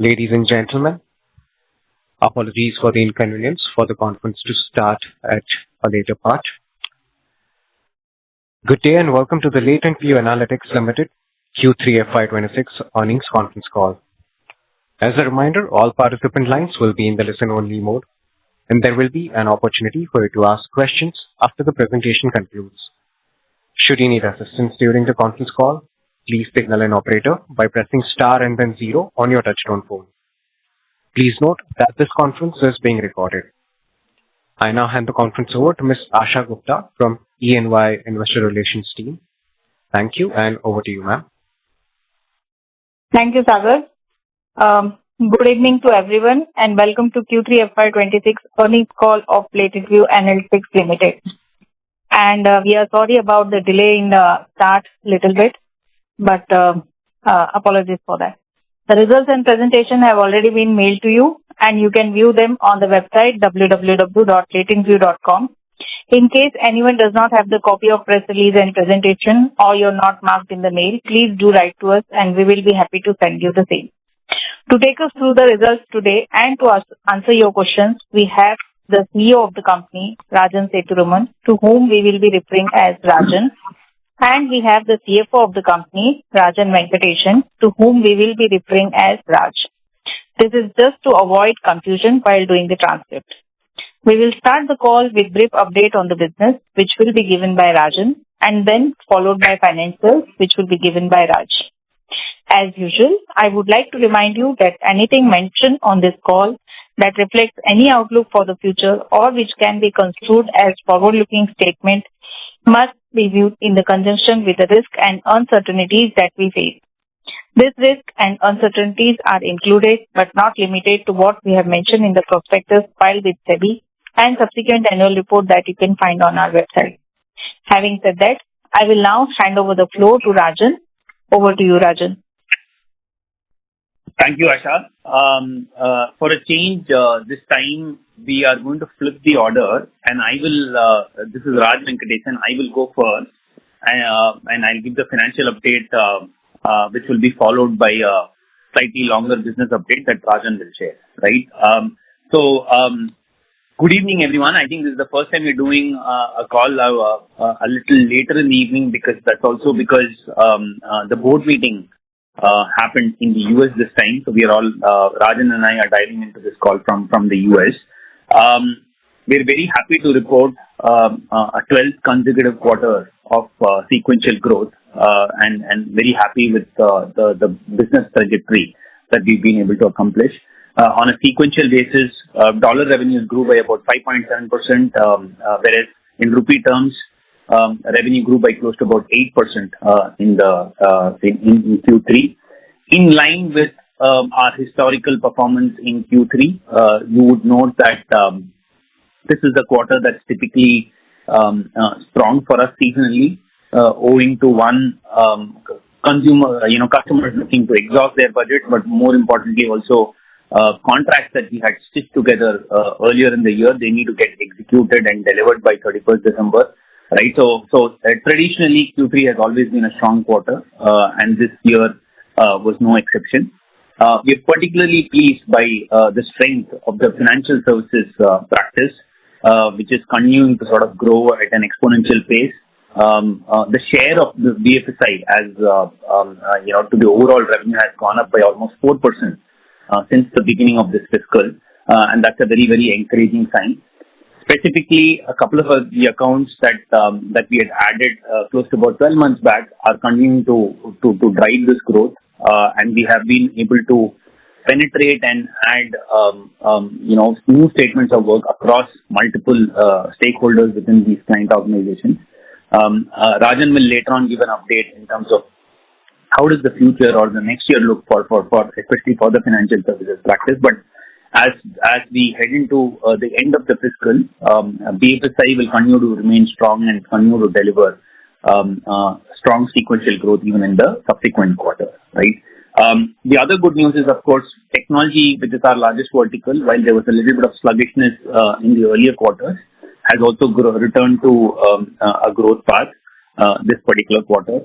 Ladies and gentlemen, apologies for the inconvenience for the conference to start at a later part. Good day and welcome to the Latent Analytics Limited Q3 FY26 earnings conference call. As a reminder, all participant lines will be in the listen-only mode, and there will be an opportunity for you to ask questions after the presentation concludes. Should you need assistance during the conference call, please signal an operator by pressing star and then 0 on your touchtone phone. Please note that this conference is being recorded. I now hand the conference over to Ms. Asha Gupta from EY Investor Relations team. Thank you, and over to you, ma'am. Thank you, Sagar. Good evening to everyone, and welcome to Q3 FY26 earnings call of Latent Analytics Limited. And we are sorry about the delay in the start little bit, but apologies for that. The results and presentation have already been mailed to you, and you can view them on the website www.latentview.com. In case anyone does not have the copy of press release and presentation, or you're not marked in the mail, please do write to us, and we will be happy to send you the same. To take us through the results today and to answer your questions, we have the CEO of the company, Rajan Sethuraman, to whom we will be referring as Rajan. And we have the CFO of the company, Rajan Venkatesan, to whom we will be referring as Raj. This is just to avoid confusion while doing the transcript. We will start the call with brief update on the business, which will be given by Rajan, and then followed by financials, which will be given by Raj. As usual, I would like to remind you that anything mentioned on this call that reflects any outlook for the future or which can be construed as forward-looking statement must be viewed in the conjunction with the risk and uncertainties that we face. This risk and uncertainties are included but not limited to what we have mentioned in the prospectus filed with SEBI and subsequent annual report that you can find on our website. Having said that, I will now hand over the floor to Rajan. Over to you, Rajan. Thank you, Asha. For a change, this time we are going to flip the order, and I will, this is Raj Venkatesan, I will go first, and I'll give the financial update, which will be followed by a slightly longer business update that Rajan will share, right? Good evening, everyone. I think this is the first time we're doing a call a little later in the evening, because that's also because the board meeting happened in the US this time. So we are all, Rajan and I are diving into this call from the US. We're very happy to report a 12th consecutive quarter of sequential growth, and very happy with the business trajectory that we've been able to accomplish. On a sequential basis, dollar revenues grew by about 5.7%, whereas in rupee terms, revenue grew by close to about 8% in Q3. In line with our historical performance in Q3, you would note that this is the quarter that's typically strong for us seasonally, owing to one, customers looking to exhaust their budget, but more importantly also contracts that we had stitched together earlier in the year, they need to get executed and delivered by 31st December. Right, so traditionally Q3 has always been a strong quarter, and this year was no exception. We're particularly pleased by the strength of the financial services practice, which is continuing to sort of grow at an exponential pace. The share of the BFSI as to the overall revenue has gone up by almost 4% since the beginning of this fiscal, and that's a very, very encouraging sign. Specifically, a couple of the accounts that we had added close to about 12 months back are continuing to drive this growth, and we have been able to penetrate and add new statements of work across multiple stakeholders within these client organizations. Rajan will later on give an update in terms of how does the future or the next year look for especially for the financial services practice. But as we head into the end of the fiscal, BFSI will continue to remain strong and continue to deliver strong sequential growth even in the subsequent quarter, right? The other good news is, of course, technology, which is our largest vertical, while there was a little bit of sluggishness in the earlier quarters, has also returned to a growth path this particular quarter.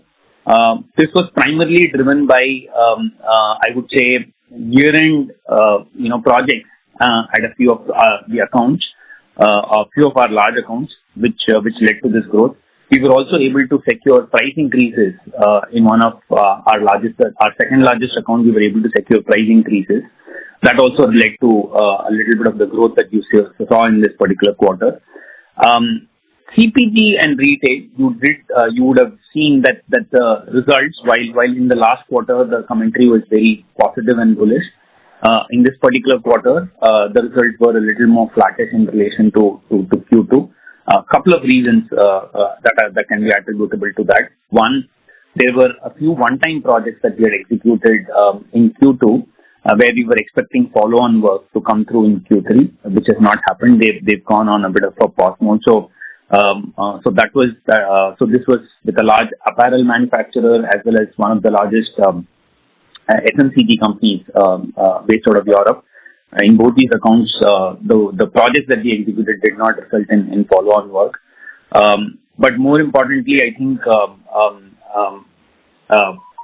This was primarily driven by, I would say, year-end, projects at a few of the accounts, a few of our large accounts, which led to this growth. We were also able to secure price increases in one of our second largest account. We were able to secure price increases. That also led to a little bit of the growth that you saw in this particular quarter. CPG and retail, you would have seen that the results, while in the last quarter the commentary was very positive and bullish, in this particular quarter the results were a little more flattish in relation to Q2. A couple of reasons that can be attributable to that. One, there were a few one-time projects that we had executed in Q2 where we were expecting follow-on work to come through in Q3, which has not happened. They've gone on a bit of a pause mode. So this was with a large apparel manufacturer as well as one of the largest FMCG companies based out of Europe. In both these accounts, the projects that we executed did not result in follow-on work. But more importantly, I think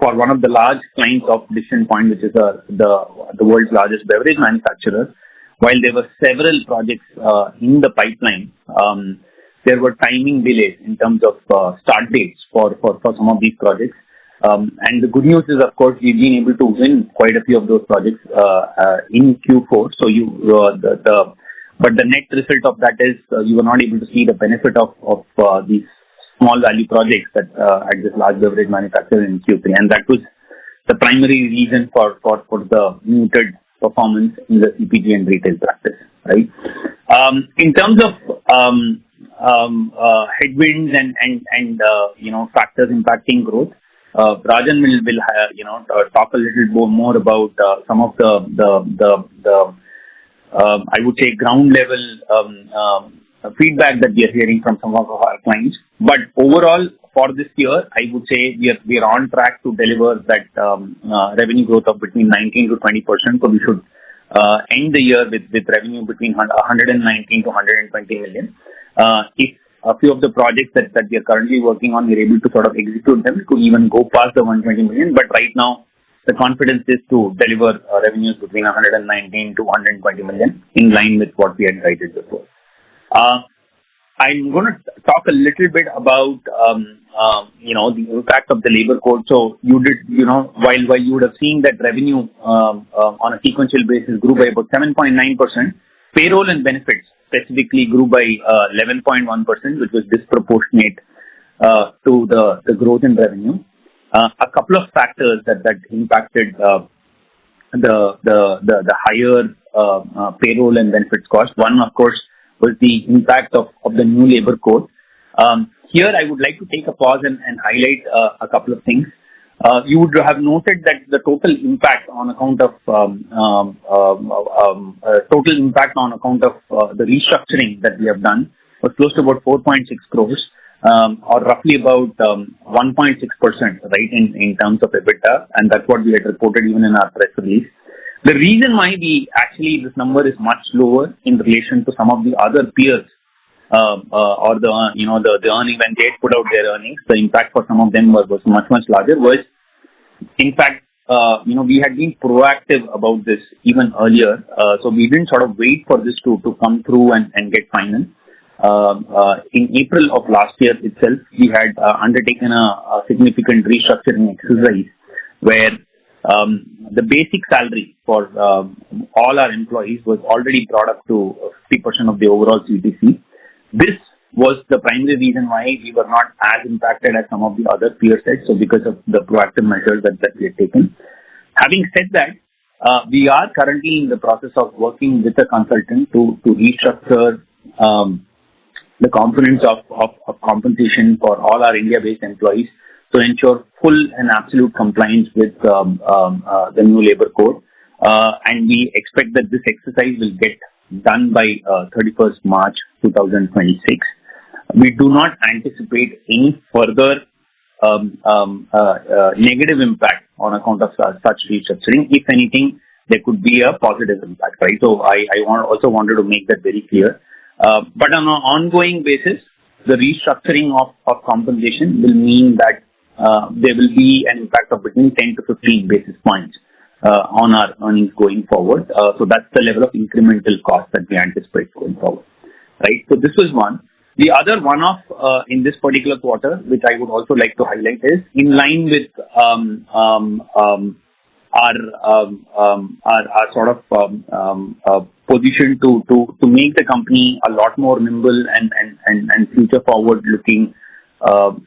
for one of the large clients of Decision Point, which is the world's largest beverage manufacturer, while there were several projects in the pipeline, there were timing delays in terms of start dates for some of these projects. And the good news is, of course, we've been able to win quite a few of those projects in Q4. So but the net result of that is you were not able to see the benefit of these small value projects that at this large beverage manufacturer in Q3, and that was the primary reason for the muted performance in the CPG and retail practice. Right. In terms of headwinds and factors impacting growth, Rajan will talk a little more about some of the I would say ground level feedback that we are hearing from some of our clients. But overall, for this year, I would say we are on track to deliver that revenue growth of between 19 to 20%. So we should end the year with revenue between 119 to 120 million. If a few of the projects that we are currently working on, we're able to sort of execute them to even go past the 120 million. But right now, the confidence is to deliver revenues between 119 to 120 million in line with what we had guided before. I'm going to talk a little bit about, the impact of the labor code. So you did, while you would have seen that revenue on a sequential basis grew by about 7.9%, payroll and benefits specifically grew by 11.1%, which was disproportionate to the growth in revenue. A couple of factors that impacted the higher payroll and benefits cost. One, of course, was the impact of the new labor code. Here, I would like to take a pause and highlight a couple of things. You would have noted that the total impact on account of the restructuring that we have done was close to about 4.6 crores, or roughly about 1.6%, right, in terms of EBITDA, and that's what we had reported even in our press release. The reason why this number is much lower in relation to some of the other peers, or the earning when they put out their earnings, the impact for some of them was much larger. Was in fact, we had been proactive about this even earlier, so we didn't sort of wait for this to come through and get final. In April of last year itself, we had undertaken a significant restructuring exercise where the basic salary for all our employees was already brought up to 50% of the overall CTC. This was the primary reason why we were not as impacted as some of the other peer sets, so because of the proactive measures that we had taken. Having said that, we are currently in the process of working with a consultant to restructure the components of compensation for all our India-based employees to ensure full and absolute compliance with the new labor code. And we expect that this exercise will get done by 31st March 2026. We do not anticipate any further negative impact on account of such restructuring. If anything, there could be a positive impact, right? So I also wanted to make that very clear. But on an ongoing basis, the restructuring of compensation will mean that there will be an impact of between 10 to 15 basis points on our earnings going forward. So that's the level of incremental cost that we anticipate going forward, right? So this was one. The other one-off in this particular quarter, which I would also like to highlight, is in line with our sort of position to make the company a lot more nimble and future forward looking.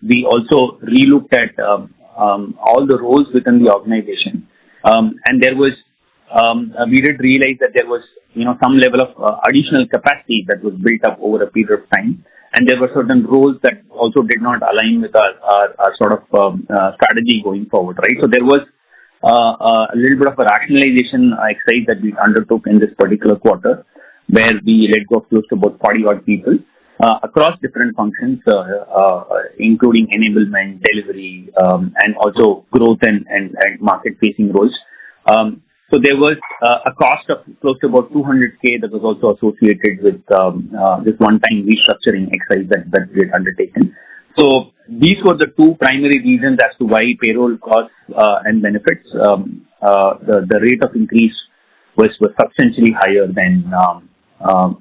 We also relooked at all the roles within the organization, and there was we did realize that there was some level of additional capacity that was built up over a period of time, and there were certain roles that also did not align with our sort of strategy going forward, right? So there was a little bit of a rationalization exercise that we undertook in this particular quarter, where we let go of close to about 40 odd people across different functions, including enablement, delivery, and also growth and market-facing roles. So there was a cost of close to about 200K that was also associated with this one-time restructuring exercise that we had undertaken. So these were the two primary reasons as to why payroll costs and benefits, the rate of increase was substantially higher than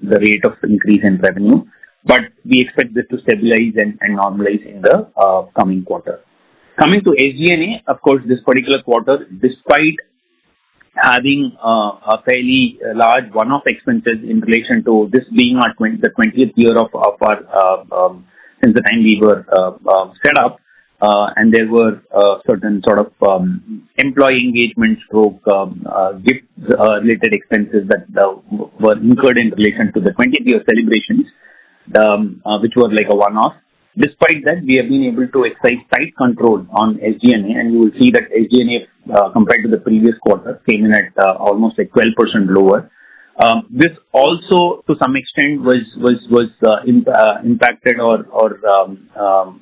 the rate of increase in revenue. But we expect this to stabilize and normalize in the coming quarter. Coming to SG&A, of course, this particular quarter, despite having a fairly large one-off expenses in relation to this being the 20th year of our since the time we were set up, and there were certain sort of employee engagement gift related expenses that were incurred in relation to the 20th year celebrations, which were like a one-off. Despite that, we have been able to exercise tight control on SG&A, and you will see that SG&A compared to the previous quarter came in at almost like 12% lower. This also, to some extent, was impacted, or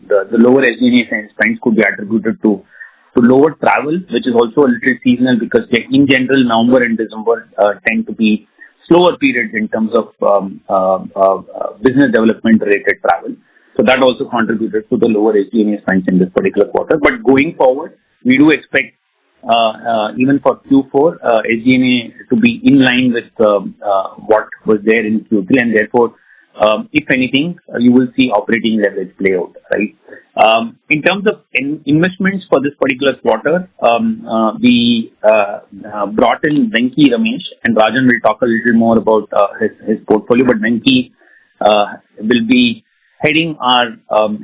the lower SG&A spends could be attributed to lower travel, which is also a little seasonal because in general, November and December tend to be slower periods in terms of business development related travel. So that also contributed to the lower SG&A spends in this particular quarter. But going forward, we do expect even for Q4, SG&A to be in line with what was there in Q3, and therefore, if anything, you will see operating leverage play out, right? In terms of investments for this particular quarter, we brought in Venki Ramesh, and Rajan will talk a little more about his portfolio, but Venki will be heading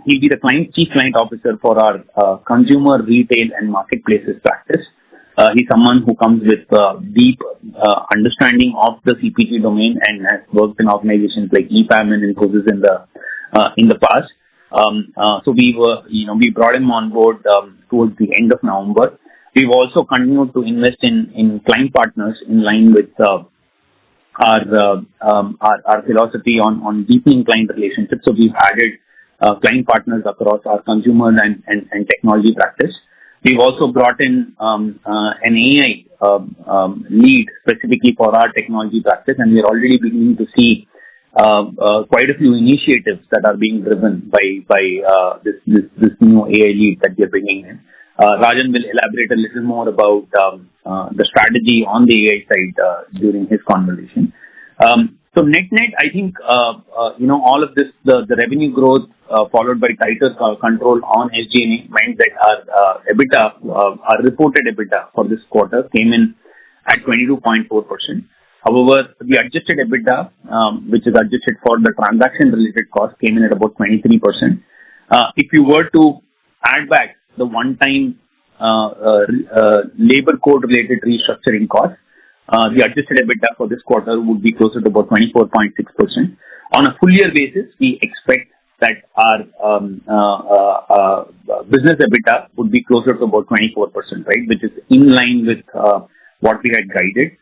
he'll be the chief client officer for our consumer, retail, and marketplaces practice. He's someone who comes with deep understanding of the CPG domain and has worked in organizations like EPAM and Infosys in the past. So we brought him on board towards the end of November. We've also continued to invest in client partners in line with our philosophy on deepening client relationships. So we've added client partners across our consumer and technology practice. We've also brought in an AI lead specifically for our technology practice, and we're already beginning to see quite a few initiatives that are being driven by this new AI lead that we're bringing in. Rajan will elaborate a little more about the strategy on the AI side during his conversation. So net, I think all of this, the revenue growth followed by tighter control on SG&A meant that our EBITDA, our reported EBITDA for this quarter came in at 22.4%. However, the adjusted EBITDA, which is adjusted for the transaction-related cost, came in at about 23%. If you were to add back the one-time labor code-related restructuring cost, the adjusted EBITDA for this quarter would be closer to about 24.6%. On a full-year basis, we expect that our business EBITDA would be closer to about 24%, right, which is in line with what we had guided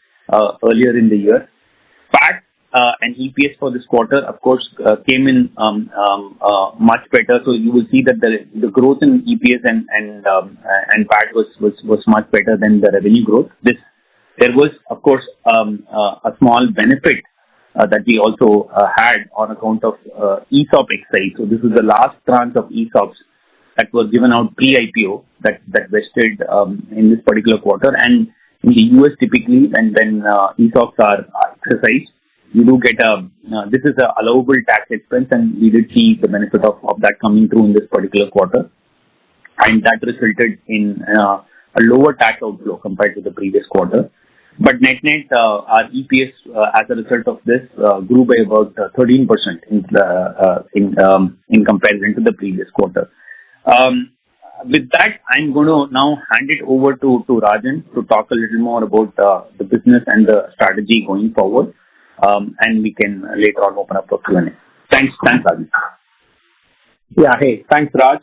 earlier in the year. PAT and EPS for this quarter, of course, came in much better. So you will see that the growth in EPS and PAT was much better than the revenue growth. There was, of course, a small benefit that we also had on account of ESOP exercise. So this is the last tranche of ESOPs that was given out pre-IPO that vested in this particular quarter. And In the US, typically, when ESOPs are exercised, you do get this is a allowable tax expense, and we did see the benefit of that coming through in this particular quarter. And that resulted in a lower tax outflow compared to the previous quarter. But net, our EPS as a result of this grew by about 13% in comparison to the previous quarter. With that, I'm going to now hand it over to Rajan to talk a little more about the business and the strategy going forward, and we can later on open up for Q&A. Thanks, Rajan. Yeah, hey, thanks, Raj.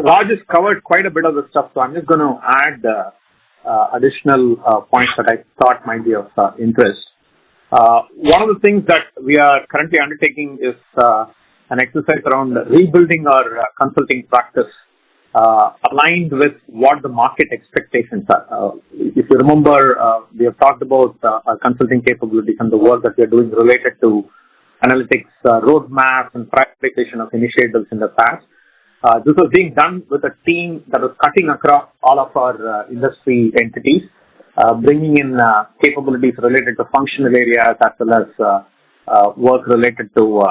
Raj has covered quite a bit of the stuff, so I'm just going to add additional points that I thought might be of interest. One of the things that we are currently undertaking is an exercise around rebuilding our consulting practice aligned with what the market expectations are. If you remember, we have talked about our consulting capabilities and the work that we are doing related to analytics, roadmaps, and prioritization of initiatives in the past. This was being done with a team that was cutting across all of our industry entities, bringing in capabilities related to functional areas as well as work related to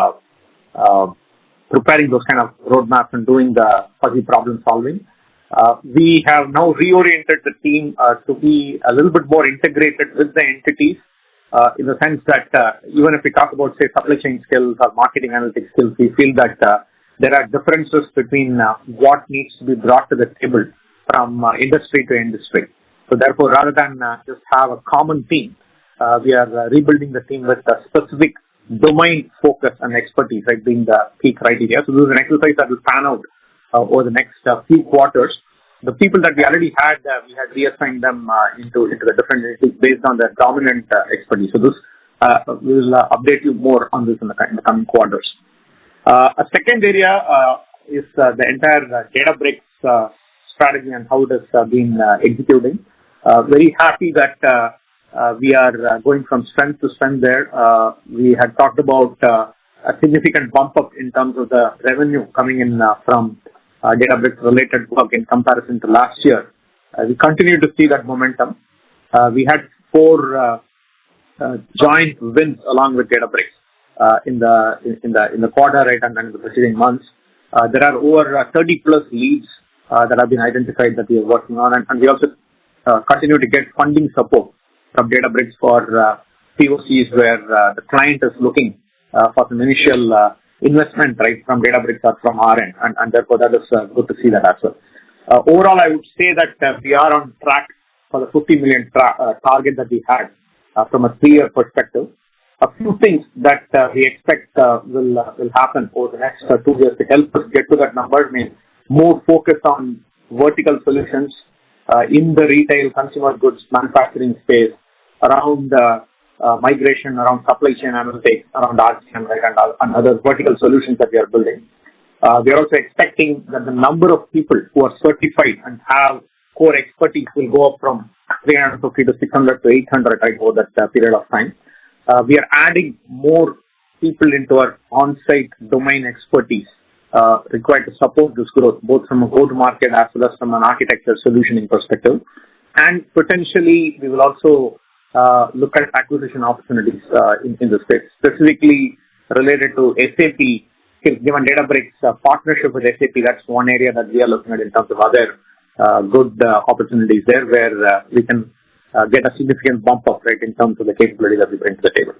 preparing those kind of roadmaps and doing the fuzzy problem solving. We have now reoriented the team to be a little bit more integrated with the entities in the sense that even if we talk about, say, supply chain skills or marketing analytics skills, we feel that there are differences between what needs to be brought to the table from industry to industry. So therefore, rather than just have a common team, we are rebuilding the team with a specific domain focus and expertise, right, being the key criteria. So this is an exercise that will pan out over the next few quarters. The people that we already had, we had reassigned them into the different entities based on their dominant expertise. So this we will update you more on this in the coming quarters. A second area is the entire Databricks strategy and how it has been executing. Very happy that we are going from strength to strength there. We had talked about a significant bump up in terms of the revenue coming in from Databricks related work in comparison to last year. We continue to see that momentum. We had 4 joint wins along with Databricks in the quarter, right, and in the preceding months. There are over 30 plus leads that have been identified that we are working on, and we also continue to get funding support from Databricks for POCs where the client is looking for some initial investment, right, from Databricks or from our end, and therefore that is good to see that as well. Overall, I would say that we are on track for the 50 million target that we had from a 3-year perspective. A few things that we expect will happen over the next 2 years to help us get to that number. I mean, more focus on vertical solutions in the retail, consumer goods, manufacturing space, around migration, around supply chain analytics, around RCM, right, and other vertical solutions that we are building. We are also expecting that the number of people who are certified and have core expertise will go up from 350 to 600 to 800, right, over that period of time. We are adding more people into our on-site domain expertise required to support this growth, both from a go-to-market as well as from an architecture solutioning perspective. And potentially, we will also look at acquisition opportunities in the space, specifically related to SAP. Given Databricks' partnership with SAP, that's one area that we are looking at in terms of other good opportunities there where we can get a significant bump up, right, in terms of the capability that we bring to the table.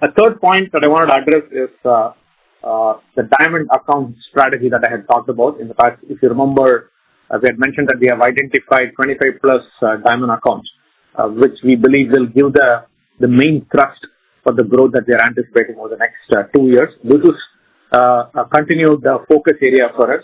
A third point that I wanted to address is the diamond account strategy that I had talked about in the past. If you remember, we had mentioned that we have identified 25 plus diamond accounts, which we believe will give the main thrust for the growth that we are anticipating over the next 2 years. This is a continued focus area for us.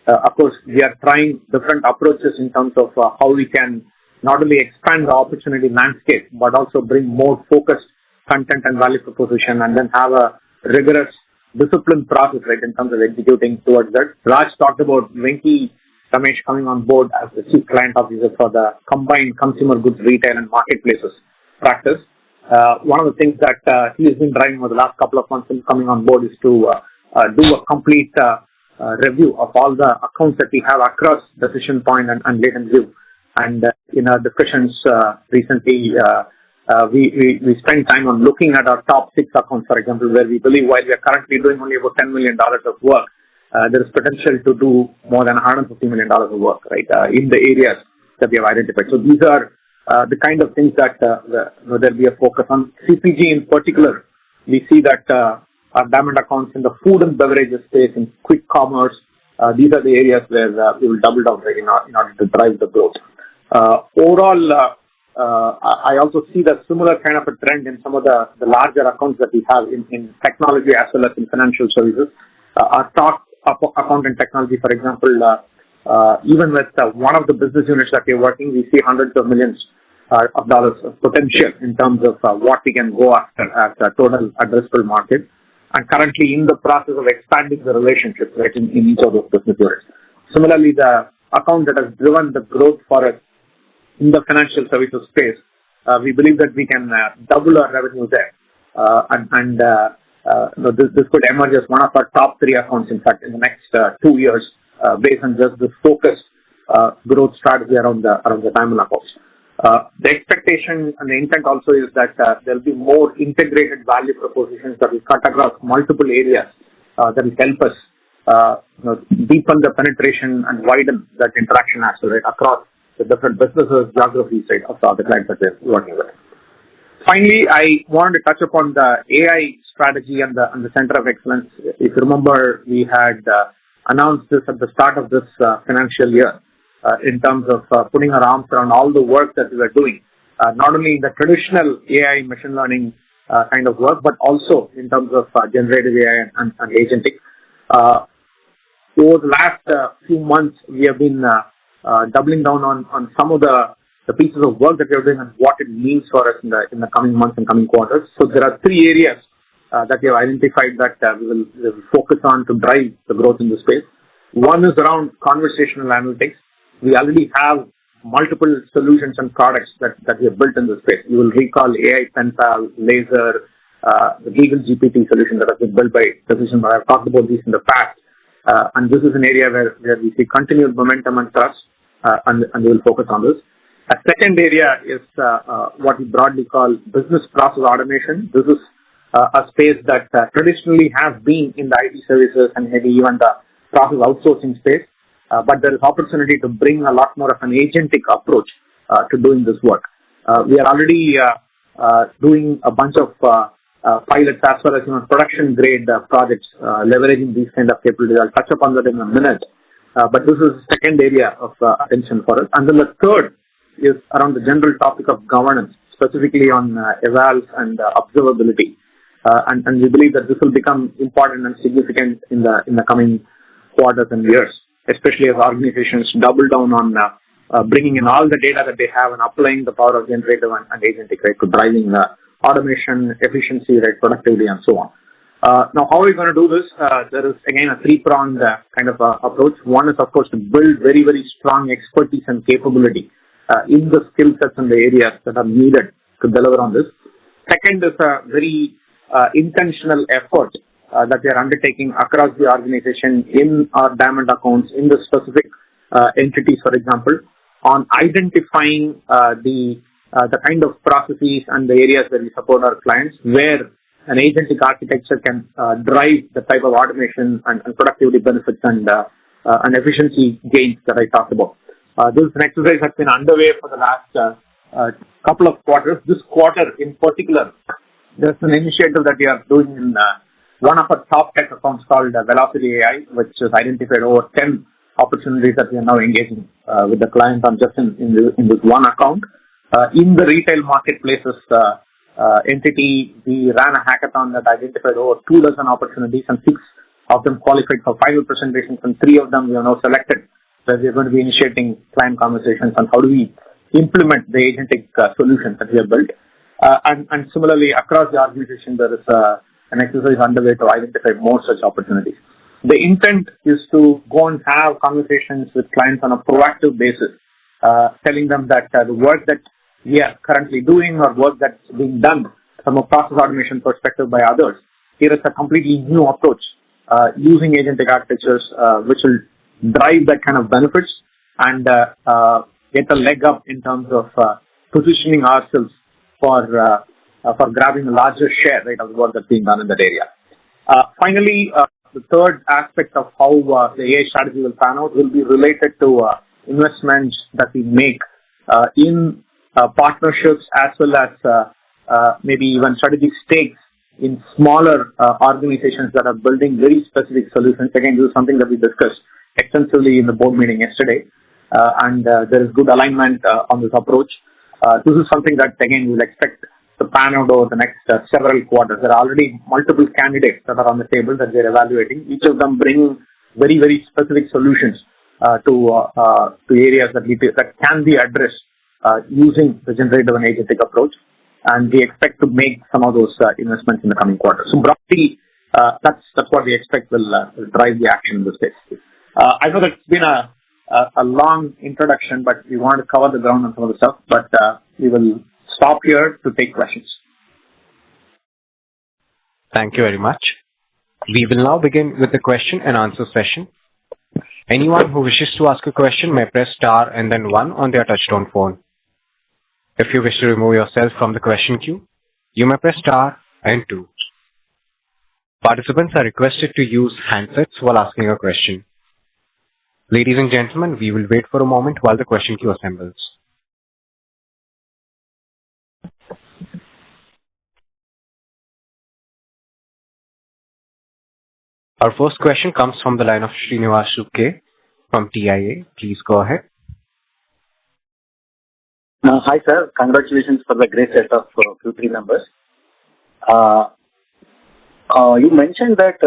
Of course, we are trying different approaches in terms of how we can not only expand the opportunity landscape, but also bring more focused content and value proposition, and then have a rigorous discipline process, right, in terms of executing towards that. Raj talked about Venki Ramesh coming on board as the Chief Client Officer for the combined consumer goods, retail, and marketplaces practice. One of the things that he has been driving over the last couple of months in coming on board is to do a complete review of all the accounts that we have across Decision Point and Latent View, And in our discussions recently, we spent time on looking at our top 6 accounts, for example, where we believe while we are currently doing only about $10 million of work, there is potential to do more than $150 million of work, right, in the areas that we have identified. So these are the kind of things that there'll be a focus on. CPG in particular, we see that our diamond accounts in the food and beverages space, in quick commerce, these are the areas where we will double down right, in order to drive the growth. Overall, I also see that similar kind of a trend in some of the larger accounts that we have in technology as well as in financial services. Our top account in technology, for example, even with one of the business units that we're working, we see hundreds of millions of dollars of potential in terms of what we can go after as a total addressable market, and currently in the process of expanding the relationship, right, in each of those business units. Similarly, the account that has driven the growth for us in the financial services space, we believe that we can double our revenue there, this could emerge as one of our top 3 accounts, in fact, in the next 2 years, based on just the focused growth strategy around the diamond accounts. The expectation and the intent also is that there will be more integrated value propositions that will cut across multiple areas that will help us deepen the penetration and widen that interaction as well, right, across the different businesses, geographies, right, of the clients that we're working with. Finally, I wanted to touch upon the AI strategy and the Center of Excellence. If you remember, we had announced this at the start of this financial year in terms of putting our arms around all the work that we were doing, not only in the traditional AI machine learning kind of work, but also in terms of generative AI and agentic. Over the last few months, we have been doubling down on some of the pieces of work that we are doing and what it means for us in the coming months and coming quarters. So there are 3 areas that we have identified that we will focus on to drive the growth in the space. One is around conversational analytics. We already have multiple solutions and products that we have built in this space. You will recall AI Penpal, Laser, the Legal GPT solution that has been built by Precision. I've talked about these in the past. And this is an area where we see continued momentum and trust, and we will focus on this. A second area is what we broadly call business process automation. This is a space that traditionally has been in the IT services and maybe even the process outsourcing space, but there is opportunity to bring a lot more of an agentic approach to doing this work. We are already doing a bunch of pilots as well as production grade projects leveraging these kind of capabilities. I'll touch upon that in a minute. But this is the second area of attention for us. And then the third is around the general topic of governance, specifically on evals and observability. And we believe that this will become important and significant in the coming quarters and years, especially as organizations double down on bringing in all the data that they have and applying the power of generative and agentic, right, to driving automation, efficiency, right, productivity, and so on. Now, how are we going to do this? There is, again, a 3-pronged kind of approach. One is, of course, to build very, very strong expertise and capability in the skill sets and the areas that are needed to deliver on this. Second is a very intentional effort that we are undertaking across the organization in our diamond accounts, in the specific entities, for example, on identifying the kind of processes and the areas where we support our clients, where an agentic architecture can drive the type of automation and productivity benefits and efficiency gains that I talked about. This is an exercise that's been underway for the last couple of quarters. This quarter in particular, there's an initiative that we are doing in one of our top tech accounts called Velocity AI, which has identified over 10 opportunities that we are now engaging with the client on just in this one account. In the retail marketplaces entity, we ran a hackathon that identified over 24 opportunities, and 6 of them qualified for final presentations, and 3 of them we are now selected, where we are going to be initiating client conversations on how do we implement the agentic solutions that we have built. And similarly, across the organization, there is an exercise underway to identify more such opportunities. The intent is to go and have conversations with clients on a proactive basis, telling them that the work that we are currently doing or work that's being done from a process automation perspective by others, here is a completely new approach using agentic architectures which will drive that kind of benefits and get a leg up in terms of positioning ourselves for grabbing a larger share, right, of the work that's being done in that area. Finally, the third aspect of how the AI strategy will pan out will be related to investments that we make in partnerships as well as maybe even strategic stakes in smaller organizations that are building very specific solutions. Again, this is something that we discussed extensively in the board meeting yesterday, and there is good alignment on this approach. This is something that, again, we'll expect to pan out over the next several quarters. There are already multiple candidates that are on the table that they're evaluating, each of them bringing very, very specific solutions to areas that can be addressed using the generative and agentic approach. And we expect to make some of those investments in the coming quarters. So broadly, that's what we expect will drive the action in this space. I know that it's been a long introduction, but we want to cover the ground on some of the stuff. But we will stop here to take questions. Thank you very much. We will now begin with the question and answer session. Anyone who wishes to ask a question may press star and then 1 on their touchtone phone. If you wish to remove yourself from the question queue, you may press star and 2. Participants are requested to use handsets while asking a question. Ladies and gentlemen, we will wait for a moment while the question queue assembles. Our first question comes from the line of Srinivasu K. from TIA. Please go ahead. Hi, sir. Congratulations for the great set of Q3 numbers. You mentioned that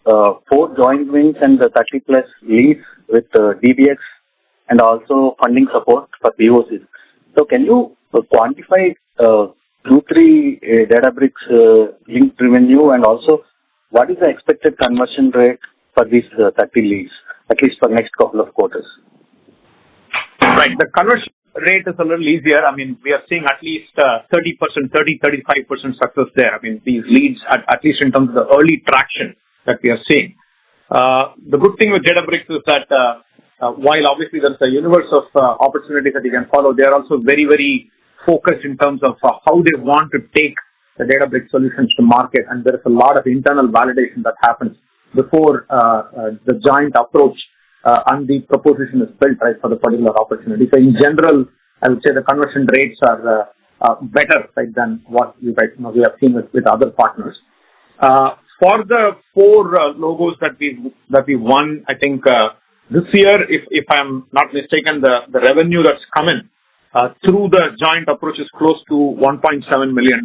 4 joint wins and the 30+ leads with DBX and also funding support for POCs. So can you quantify Q3 Databricks linked revenue, and also what is the expected conversion rate for these 30 leads, at least for next couple of quarters? Right. The conversion rate is a little easier. I mean, we are seeing at least 35% success there. I mean, these leads, at least in terms of the early traction that we are seeing. The good thing with Databricks is that while obviously there's a universe of opportunities that you can follow, they are also very, very focused in terms of how they want to take the Databricks solutions to market, and there is a lot of internal validation that happens before the joint approach and the proposition is built, right, for the particular opportunity. So in general, I would say the conversion rates are better, right, than what we have seen with other partners. For the 4 logos that we won, I think this year, if I'm not mistaken, the revenue that's come in through the joint approach is close to $1.7 million.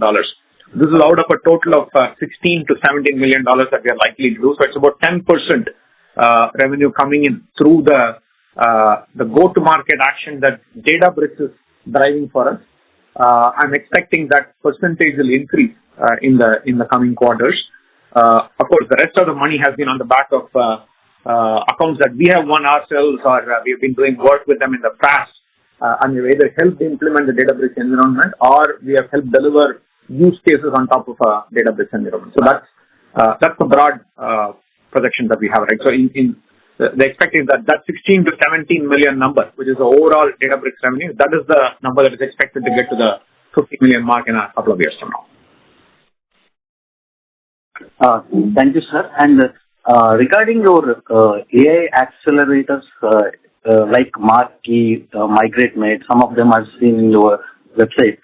This is out of a total of $16 to $17 million that we are likely to do. So it's about 10% revenue coming in through the go-to-market action that Databricks is driving for us. I'm expecting that percentage will increase in the coming quarters. Of course, the rest of the money has been on the back of accounts that we have won ourselves, or we have been doing work with them in the past, and we've either helped implement the Databricks environment or we have helped deliver use cases on top of a Databricks environment. So that's the broad projection that we have, right? So the expectation that 16 to 17 million number, which is the overall Databricks revenue, that is the number that is expected to get to the 50 million mark in a couple of years from now. Thank you, sir. And regarding your AI accelerators like Marquee, MigrateMate, some of them I've seen in your website.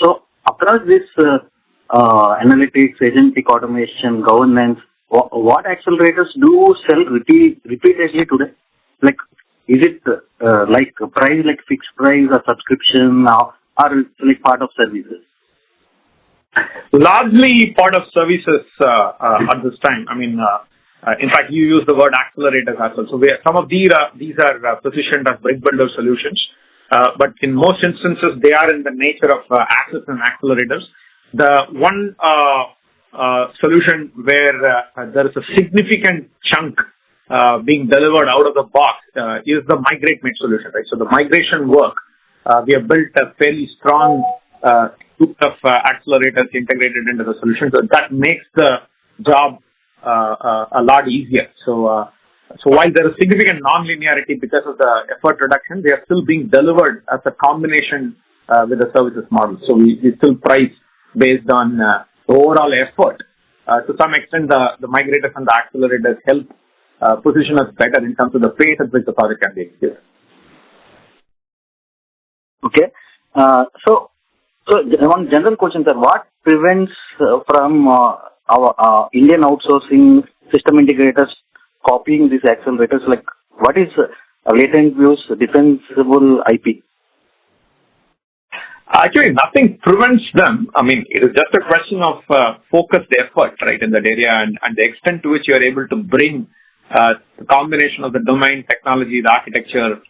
So across this analytics, agentic automation, governance, what accelerators do sell repeatedly today? Like, is it like price, like fixed price or subscription, or it's like part of services? Largely part of services at this time. I mean, in fact, you use the word accelerators as well. So some of these are positioned as brick builder solutions, but in most instances, they are in the nature of access and accelerators. The one solution where there is a significant chunk being delivered out of the box is the MigrateMate solution, right? So the migration work, we have built a fairly strong group of accelerators integrated into the solution. So that makes the job a lot easier. So So while there is significant non-linearity because of the effort reduction, they are still being delivered as a combination with the services model. So we still price based on overall effort. To some extent, the migrators and the accelerators help position us better in terms of the pace at which the project can be executed. Okay. So one general question, sir. What prevents from our Indian outsourcing system integrators copying these accelerators? Like, what is Latent View's defensible IP? Actually, nothing prevents them. I mean, it is just a question of focused effort, right, in that area, and the extent to which you are able to bring the combination of the domain, technology, the architecture,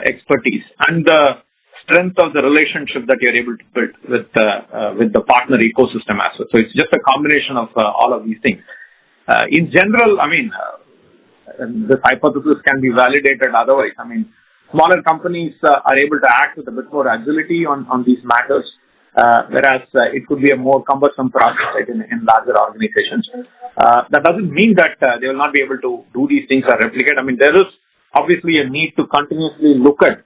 expertise, and the strength of the relationship that you're able to build with the partner ecosystem as well. So it's just a combination of all of these things. In general, I mean, this hypothesis can be validated otherwise. I mean, smaller companies are able to act with a bit more agility on these matters, whereas it could be a more cumbersome process, right, in larger organizations. That doesn't mean that they will not be able to do these things or replicate. I mean, there is obviously a need to continuously look at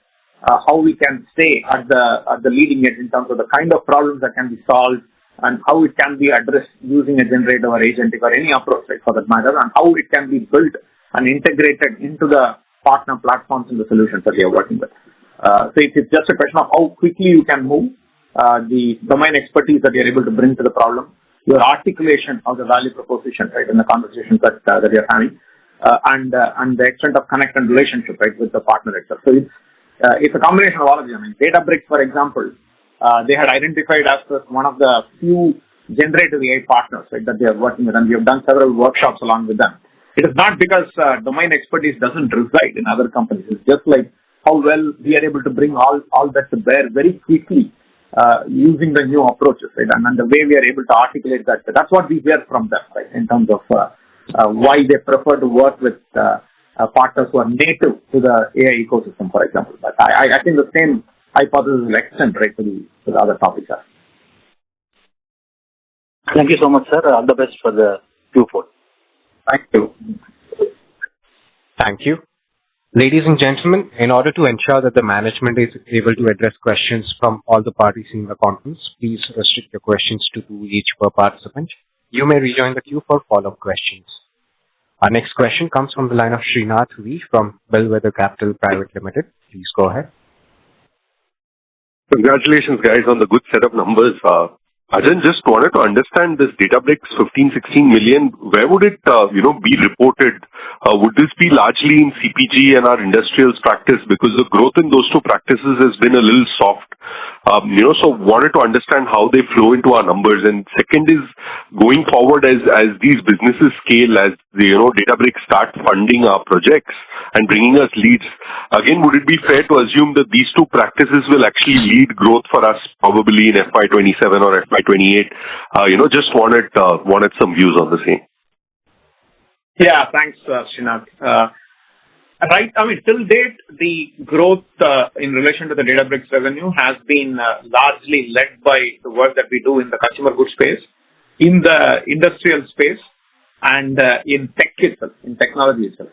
how we can stay at the leading edge in terms of the kind of problems that can be solved and how it can be addressed using a generative or agentic or any approach, right, for that matter, and how it can be built and integrated into the partner platforms and the solutions that we are working with. So it's just a question of how quickly you can move, the domain expertise that you're able to bring to the problem, your articulation of the value proposition, right, in the conversations that you're having, and the extent of connect and relationship, right, with the partner itself. So it's a combination of all of them. I mean, Databricks, for example, they had identified us as one of the few generative AI partners, right, that they are working with, and we have done several workshops along with them. It is not because domain expertise doesn't reside in other companies. It's just like how well we are able to bring all that to bear very quickly using the new approaches, right, and the way we are able to articulate that. That's what we hear from them, right, in terms of why they prefer to work with partners who are native to the AI ecosystem, for example. But I think the same hypothesis will extend, right, to the other topics. Thank you so much, sir. All the best for the Q4. Thank you. Thank you. Ladies and gentlemen, in order to ensure that the management is able to address questions from all the parties in the conference, please restrict your questions to 2 each per participant. You may rejoin the queue for follow-up questions. Our next question comes from the line of Srinath V from Bellwether Capital Private Limited. Please go ahead. Congratulations, guys, on the good set of numbers. Ajay, just wanted to understand this Databricks 15-16 million. Where would it, be reported? Would this be largely in CPG and our industrials practice? Because the growth in those two practices has been a little soft. So wanted to understand how they flow into our numbers. And second is, going forward as these businesses scale, as Databricks start funding our projects and bringing us leads, again, would it be fair to assume that these two practices will actually lead growth for us probably in FY27 or FY28? Just wanted some views on the same. Yeah, thanks, Srinath. Right, I mean, till date, the growth in relation to the Databricks revenue has been largely led by the work that we do in the consumer goods space, in the industrial space, and in tech itself, in technology itself.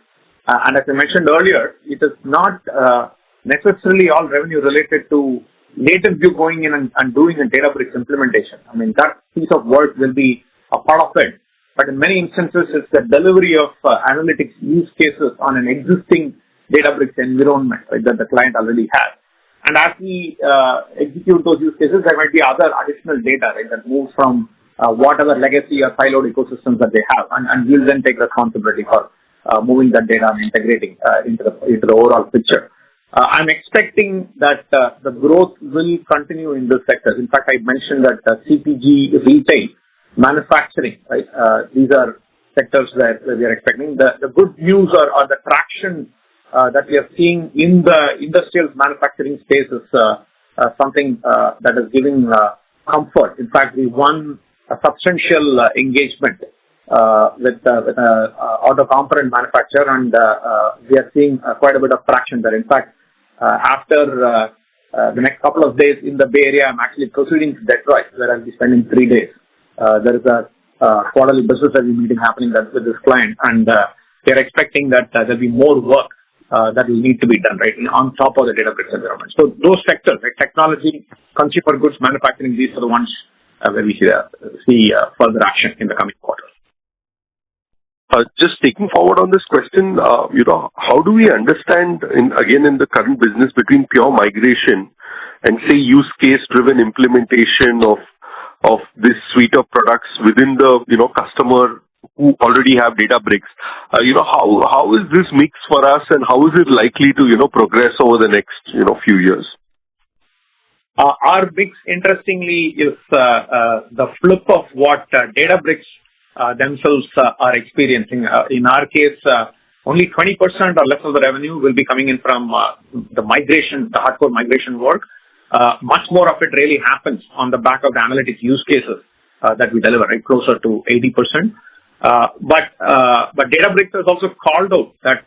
And as I mentioned earlier, it is not necessarily all revenue related to Latent View going in and doing a Databricks implementation. I mean, that piece of work will be a part of it. But in many instances, it's the delivery of analytics use cases on an existing Databricks environment, right, that the client already has. And as we execute those use cases, there might be other additional data, right, that moves from whatever legacy or siloed ecosystems that they have, and we'll then take responsibility for moving that data and integrating into the overall picture. I'm expecting that the growth will continue in this sector. In fact, I mentioned that CPG, retail, manufacturing, right? These are sectors that we are expecting. The good news or the traction that we are seeing in the industrial manufacturing space is something that is giving comfort. In fact, we won a substantial engagement with an auto component manufacturer, and we are seeing quite a bit of traction there. In fact, after the next couple of days in the Bay Area, I'm actually proceeding to Detroit, where I'll be spending 3 days. There is a quarterly business review meeting happening with this client, and they're expecting that there'll be more work that will need to be done, right, on top of the Databricks environment. So those sectors, like technology, consumer goods, manufacturing, these are the ones where we see further action in the coming quarters. Just taking forward on this question, how do we understand, in the current business, between pure migration and, say, use case driven implementation of this suite of products within the customer who already have Databricks? How is this mix for us, and how is it likely to progress over the next few years? Our mix, interestingly, is the flip of what Databricks themselves are experiencing. In our case, only 20% or less of the revenue will be coming in from the hardcore migration work. Much more of it really happens on the back of the analytics use cases that we deliver, right, closer to 80%. But Databricks has also called out that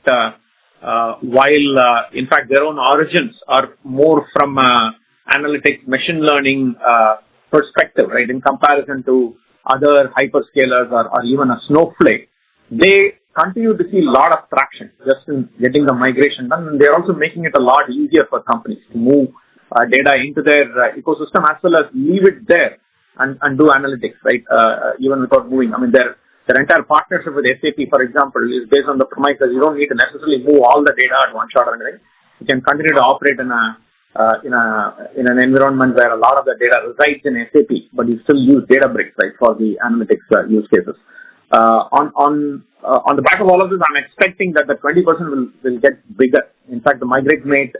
while in fact their own origins are more from analytics, machine learning perspective, right, in comparison to other hyperscalers or even a Snowflake, they continue to see a lot of traction just in getting the migration done. And they're also making it a lot easier for companies to move data into their ecosystem as well as leave it there and do analytics, right, even without moving. I mean, their entire partnership with SAP, for example, is based on the premise that you don't need to necessarily move all the data at one shot or anything. You can continue to operate in an environment where a lot of the data resides in SAP, but you still use Databricks, right, for the analytics use cases. On the back of all of this, I'm expecting that the 20% will get bigger. In fact, the MigrateMate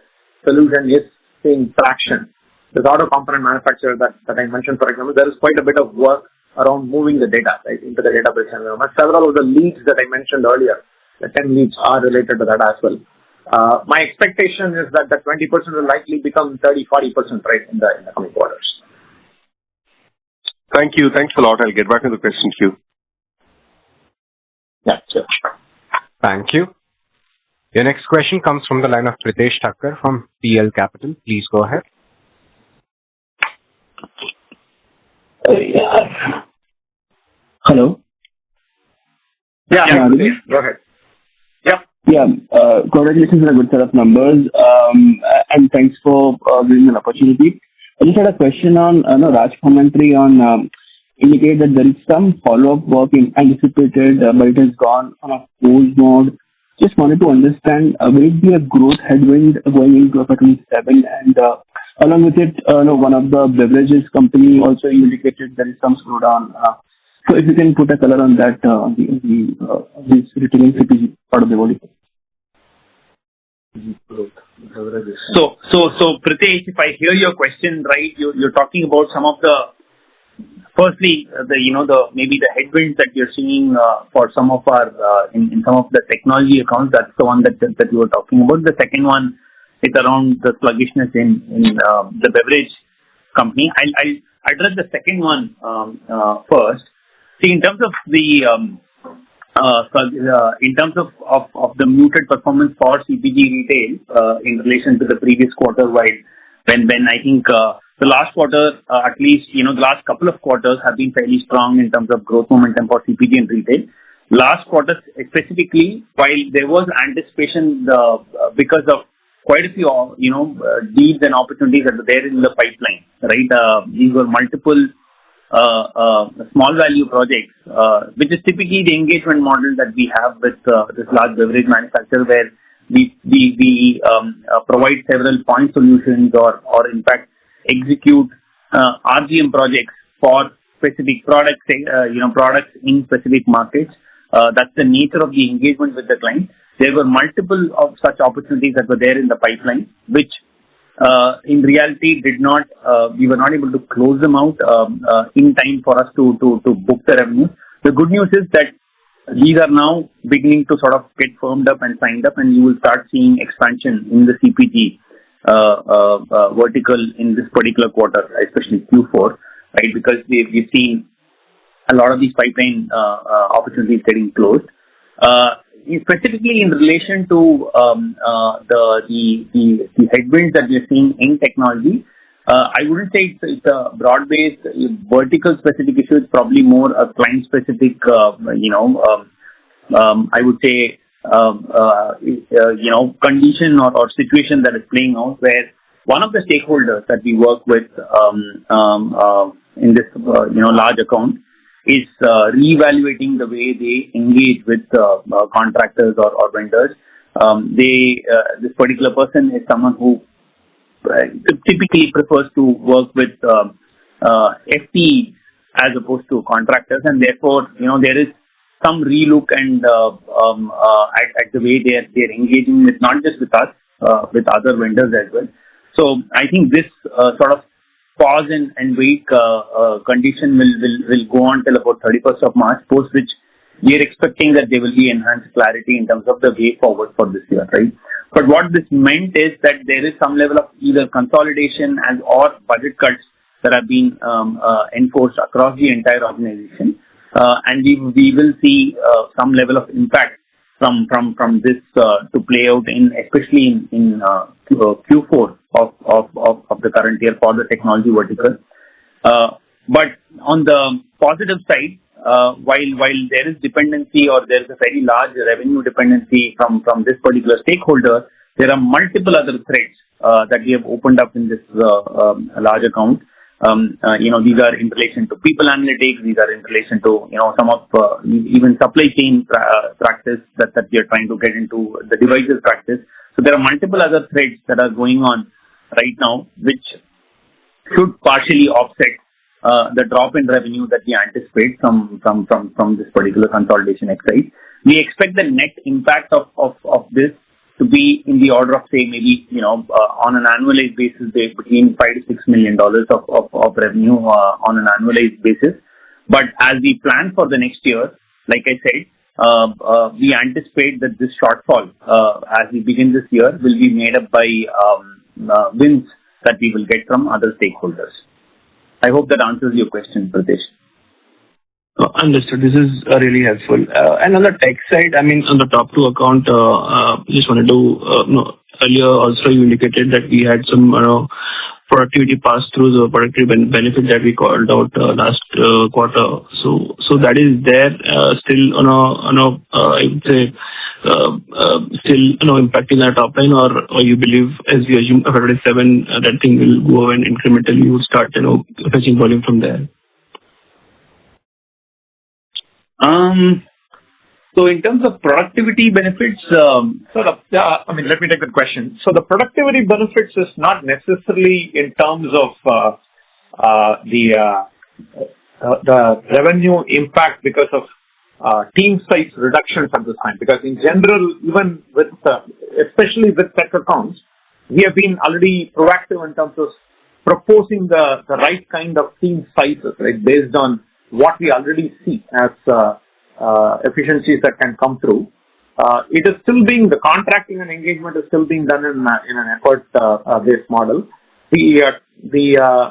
solution is seeing traction. The auto component manufacturer that I mentioned, for example, there is quite a bit of work around moving the data, right, into the Databricks environment. Several of the leads that I mentioned earlier, the 10 leads, are related to that as well. My expectation is that the 20% will likely become 30-40%, right, in the coming quarters. Thank you. Thanks a lot. I'll get back to the question queue. Yeah, sure. Thank you. Your next question comes from the line of Pritesh Thakkar from PL Capital. Please go ahead. Hello. Yeah, go ahead. Yeah, congratulations on a good set of numbers, and thanks for giving an opportunity. I just had a question on Raj commentary on indicate that there is some follow-up work anticipated, but it has gone on a pause mode. Just wanted to understand, will it be a growth headwind going into FY27? And along with it, one of the beverages company also indicated there is some slowdown. So if you can put a color on that, this retailing CPG part of the vertical. So Pritesh, if I hear your question right, you're talking about some of the, firstly, maybe the headwinds that you're seeing for some of our in some of the technology accounts. That's the one that you were talking about. The second one is around the sluggishness in the beverage company. I'll address the second one first. See, in terms of the the muted performance for CPG retail in relation to the previous quarter, when I think the last quarter, at least the last couple of quarters have been fairly strong in terms of growth momentum for CPG and retail. Last quarter specifically, while there was anticipation because of quite a few deals and opportunities that were there in the pipeline, right? These were multiple small value projects, which is typically the engagement model that we have with this large beverage manufacturer, where we provide several point solutions or in fact execute RGM projects for specific products, products in specific markets. That's the nature of the engagement with the client. There were multiple of such opportunities that were there in the pipeline, which in reality we were not able to close them out in time for us to book the revenue. The good news is that these are now beginning to sort of get firmed up and signed up, and you will start seeing expansion in the CPG vertical in this particular quarter, especially Q4, right? Because we've seen a lot of these pipeline opportunities getting closed. Specifically in relation to the headwinds that we are seeing in technology, I wouldn't say it's a broad-based vertical-specific issue. It's probably more a client-specific, I would say, condition or situation that is playing out where one of the stakeholders that we work with in this large account is reevaluating the way they engage with contractors or vendors. This particular person is someone who typically prefers to work with FTEs as opposed to contractors, and therefore there is some relook and at the way they're engaging with not just with us, with other vendors as well. So I think this sort of pause and wait condition will go on till about 31st of March, post which we are expecting that there will be enhanced clarity in terms of the way forward for this year, right? But what this meant is that there is some level of either consolidation or budget cuts that have been enforced across the entire organization, and we will see some level of impact from this to play out especially in Q4 of the current year for the technology vertical. But on the positive side, while there is dependency or there is a very large revenue dependency from this particular stakeholder, there are multiple other threads that we have opened up in this large account. These are in relation to people analytics. These are in relation to some of even supply chain practice that we are trying to get into the devices practice. So there are multiple other threads that are going on right now, which should partially offset the drop in revenue that we anticipate from this particular consolidation exercise. We expect the net impact of this to be in the order of, say, maybe on an annualized basis, between $5 to $6 million of revenue on an annualized basis. But as we plan for the next year, like I said, we anticipate that this shortfall, as we begin this year, will be made up by wins that we will get from other stakeholders. I hope that answers your question, Pritesh. Understood. This is really helpful. And on the tech side, on the top two account, just wanted to earlier also you indicated that we had some productivity pass-throughs or productivity benefit that we called out last quarter. So that is there still I would say still impacting our top line, or you believe as we assume FY27 that thing will go and incrementally would start fetching volume from there? So in terms of productivity benefits, let me take that question. So the productivity benefits is not necessarily in terms of the revenue impact because of team size reductions at this time. Because in general, even with, especially with tech accounts, we have been already proactive in terms of proposing the right kind of team sizes, right, based on what we already see as efficiencies that can come through. It is still being, the contracting and engagement is still being done in an effort-based model. The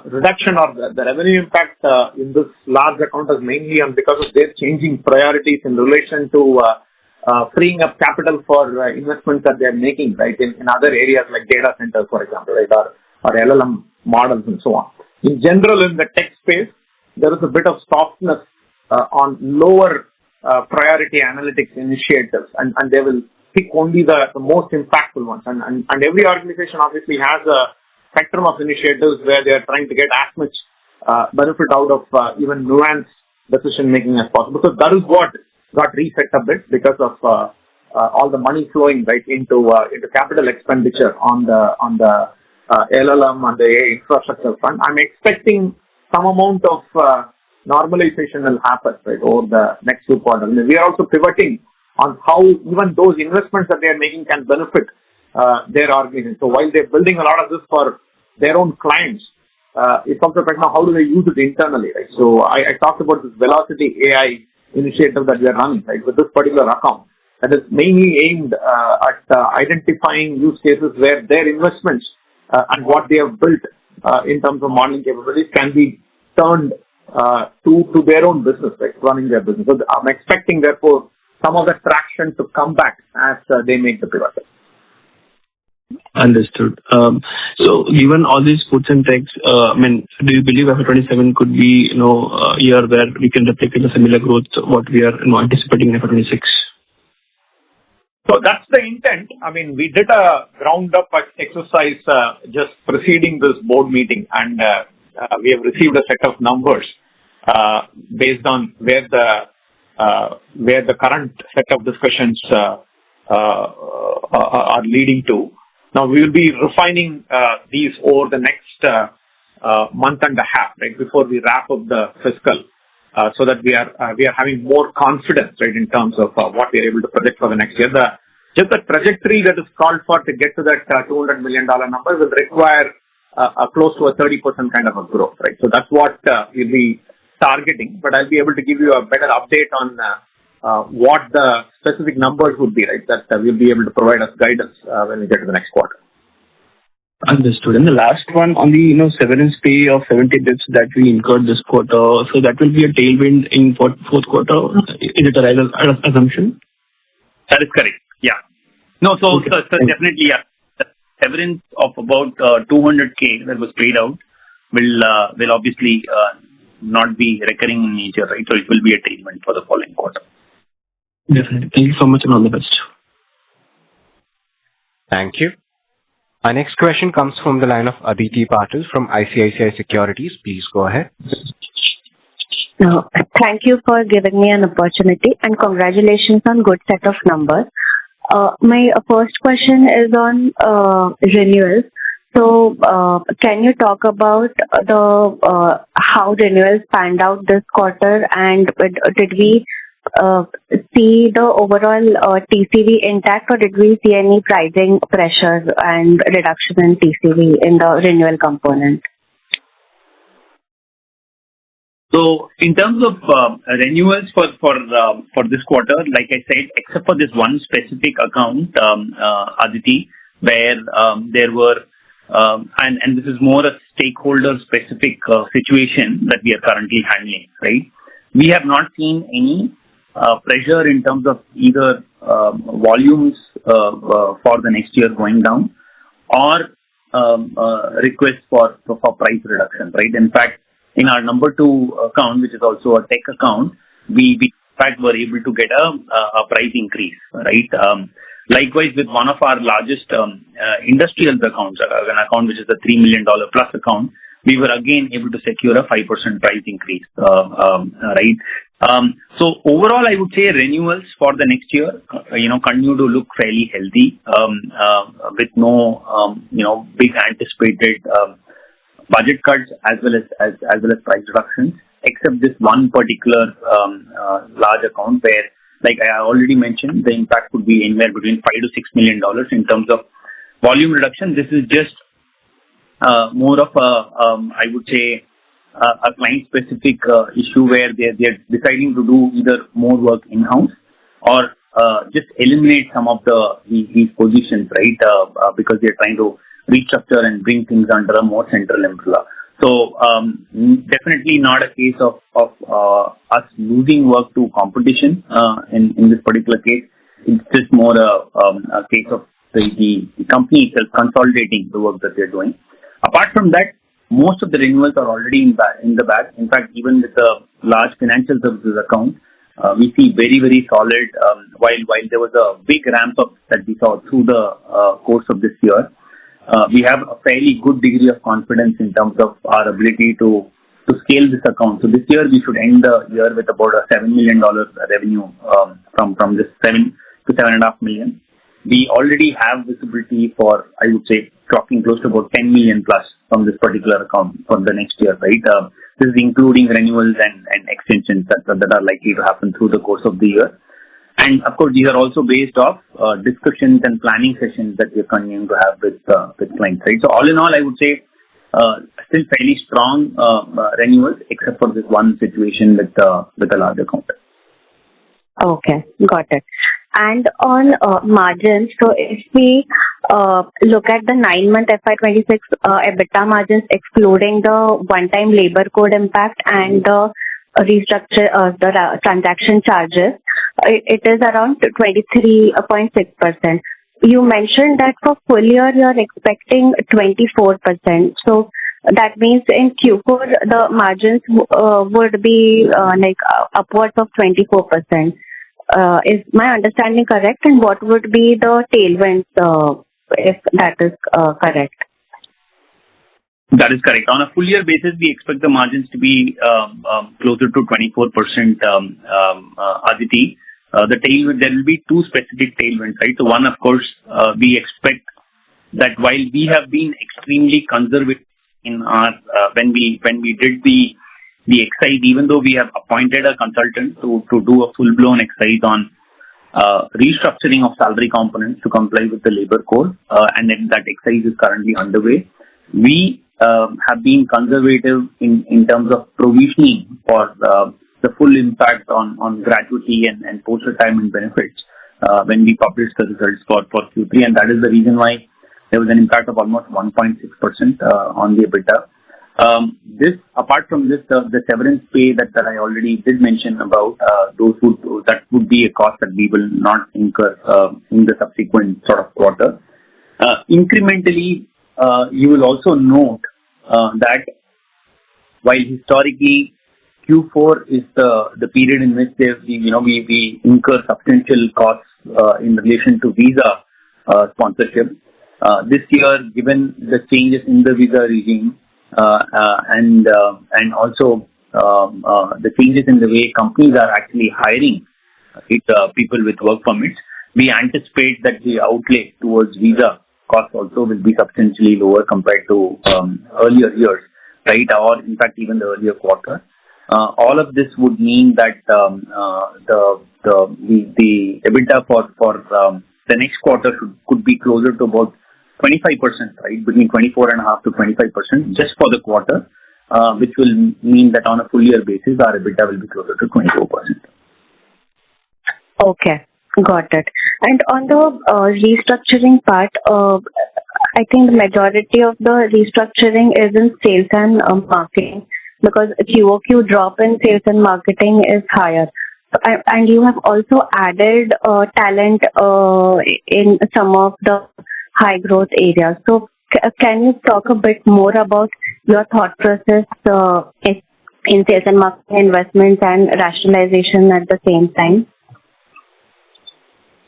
reduction or the revenue impact in this large account is mainly because of their changing priorities in relation to freeing up capital for investments that they are making, right, in other areas like data centers, for example, right, or LLM models and so on. In general, in the tech space, there is a bit of softness on lower priority analytics initiatives, and they will pick only the most impactful ones. And every organization obviously has a spectrum of initiatives where they are trying to get as much benefit out of even nuanced decision making as possible. So that is what got reset a bit because of all the money flowing right into capital expenditure on the LLM and the AI infrastructure front. I'm expecting some amount of normalization will happen right over the next few quarters. And we are also pivoting on how even those investments that they are making can benefit their organization. So while they're building a lot of this for their own clients, it's also right now how do they use it internally, right? So I talked about this Velocity AI initiative that we are running, right, with this particular account that is mainly aimed at identifying use cases where their investments and what they have built in terms of modeling capabilities can be turned to their own business, right, running their business. So I'm expecting, therefore, some of the traction to come back as they make the pivot. Understood. So given all these puts and takes, do you believe FY27 could be, a year where we can replicate a similar growth what we are anticipating in FY26? So that's the intent. I mean, we did a ground-up exercise just preceding this board meeting, and we have received a set of numbers based on where the current set of discussions are leading to. Now we will be refining these over the next month and a half, right, before we wrap up the fiscal, so that we are having more confidence, right, in terms of what we are able to project for the next year. Just the trajectory that is called for to get to that $200 million number will require close to a 30% kind of a growth, right? So that's what we'll be targeting, but I'll be able to give you a better update on what the specific numbers would be, right, that we'll be able to provide us guidance when we get to the next quarter. Understood. And the last one on the severance pay of 70 bits that we incurred this quarter, so that will be a tailwind in fourth quarter. Is it a right assumption? That is correct. Yeah. No. So, Okay. so definitely, yeah. The severance of about 200K that was paid out will obviously not be recurring in nature, right? So it will be a tailwind for the following quarter. Definitely. Thank you so much and all the best. Thank you. Our next question comes from the line of Aditi Patil from ICICI Securities. Please go ahead. Thank you for giving me an opportunity and congratulations on good set of numbers. My first question is on renewals. So, can you talk about how renewals panned out this quarter, and did we see the overall TCV intact, or did we see any pricing pressure and reduction in TCV in the renewal component? So in terms of renewals for this quarter, like I said, except for this one specific account, Aditi, where there were and this is more a stakeholder specific situation that we are currently handling, right? We have not seen any pressure in terms of either volumes for the next year going down, or requests for price reduction, right? In fact, in our number 2 account, which is also a tech account, we in fact were able to get a price increase, right? Likewise, with one of our largest industrial accounts, an account which is a $3 million plus account, we were again able to secure a 5% price increase, right? So overall, I would say renewals for the next year, continue to look fairly healthy, with no, big anticipated budget cuts as well as price reductions, except this one particular large account where, like I already mentioned, the impact could be anywhere between $5 to $6 million in terms of volume reduction. This is just more of I would say, a client-specific issue where they're deciding to do either more work in-house or just eliminate some of these positions, right? Because they're trying to restructure and bring things under a more central umbrella. So definitely not a case of us losing work to competition in this particular case. It's just more a case of the company itself consolidating the work that they're doing. Apart from that, most of the renewals are already in the bag. In fact, even with the large financial services account, we see very, very solid, while there was a big ramp up that we saw through the course of this year, we have a fairly good degree of confidence in terms of our ability to scale this account. So this year we should end the year with about a $7 million revenue from this 7 to 7.5 million. We already have visibility for, I would say, clocking close to about 10 million plus from this particular account for the next year, right? This is including renewals and extensions that are likely to happen through the course of the year. And of course, these are also based off discussions and planning sessions that we're continuing to have with clients, right? So all in all, I would say still fairly strong renewals, except for this one situation with a large account. Okay, got it. And on margins, so if we look at the 9-month FY26 EBITDA margins, excluding the one-time labor code impact and the restructure the transaction charges, it is around 23.6%. You mentioned that for full year you are expecting 24%. So that means in Q4 the margins would be like upwards of 24%. Is my understanding correct? And what would be the tailwinds if that is correct? That is correct. On a full year basis, we expect the margins to be closer to 24%, Aditi. The tailwind, there will be two specific tailwinds, right? So one, of course, we expect that while we have been extremely conservative in our when we did the exercise, even though we have appointed a consultant to do a full blown exercise on restructuring of salary components to comply with the labor code, and then that exercise is currently underway. We have been conservative in terms of provisioning for the full impact on gratuity and post-retirement benefits when we published the results for Q3, and that is the reason why there was an impact of almost 1.6% on the EBITDA. This, apart from this, the severance pay that I already did mention about, that would be a cost that we will not incur in the subsequent sort of quarter. Incrementally, you will also note that while historically Q4 is the period in which we incur substantial costs in relation to visa sponsorship. This year, given the changes in the visa regime and also the changes in the way companies are actually hiring people with work permits, we anticipate that the outlay towards visa costs also will be substantially lower compared to earlier years, right? Or in fact, even the earlier quarter. All of this would mean that the EBITDA for the next quarter could be closer to about 25%, right? Between 24.5% to 25% just for the quarter, which will mean that on a full year basis, our EBITDA will be closer to 24%. Okay. Got it. And on the restructuring part, I think the majority of the restructuring is in sales and marketing, because QOQ drop in sales and marketing is higher. And you have also added talent in some of the high growth areas. So can you talk a bit more about your thought process in sales and marketing investments and rationalization at the same time?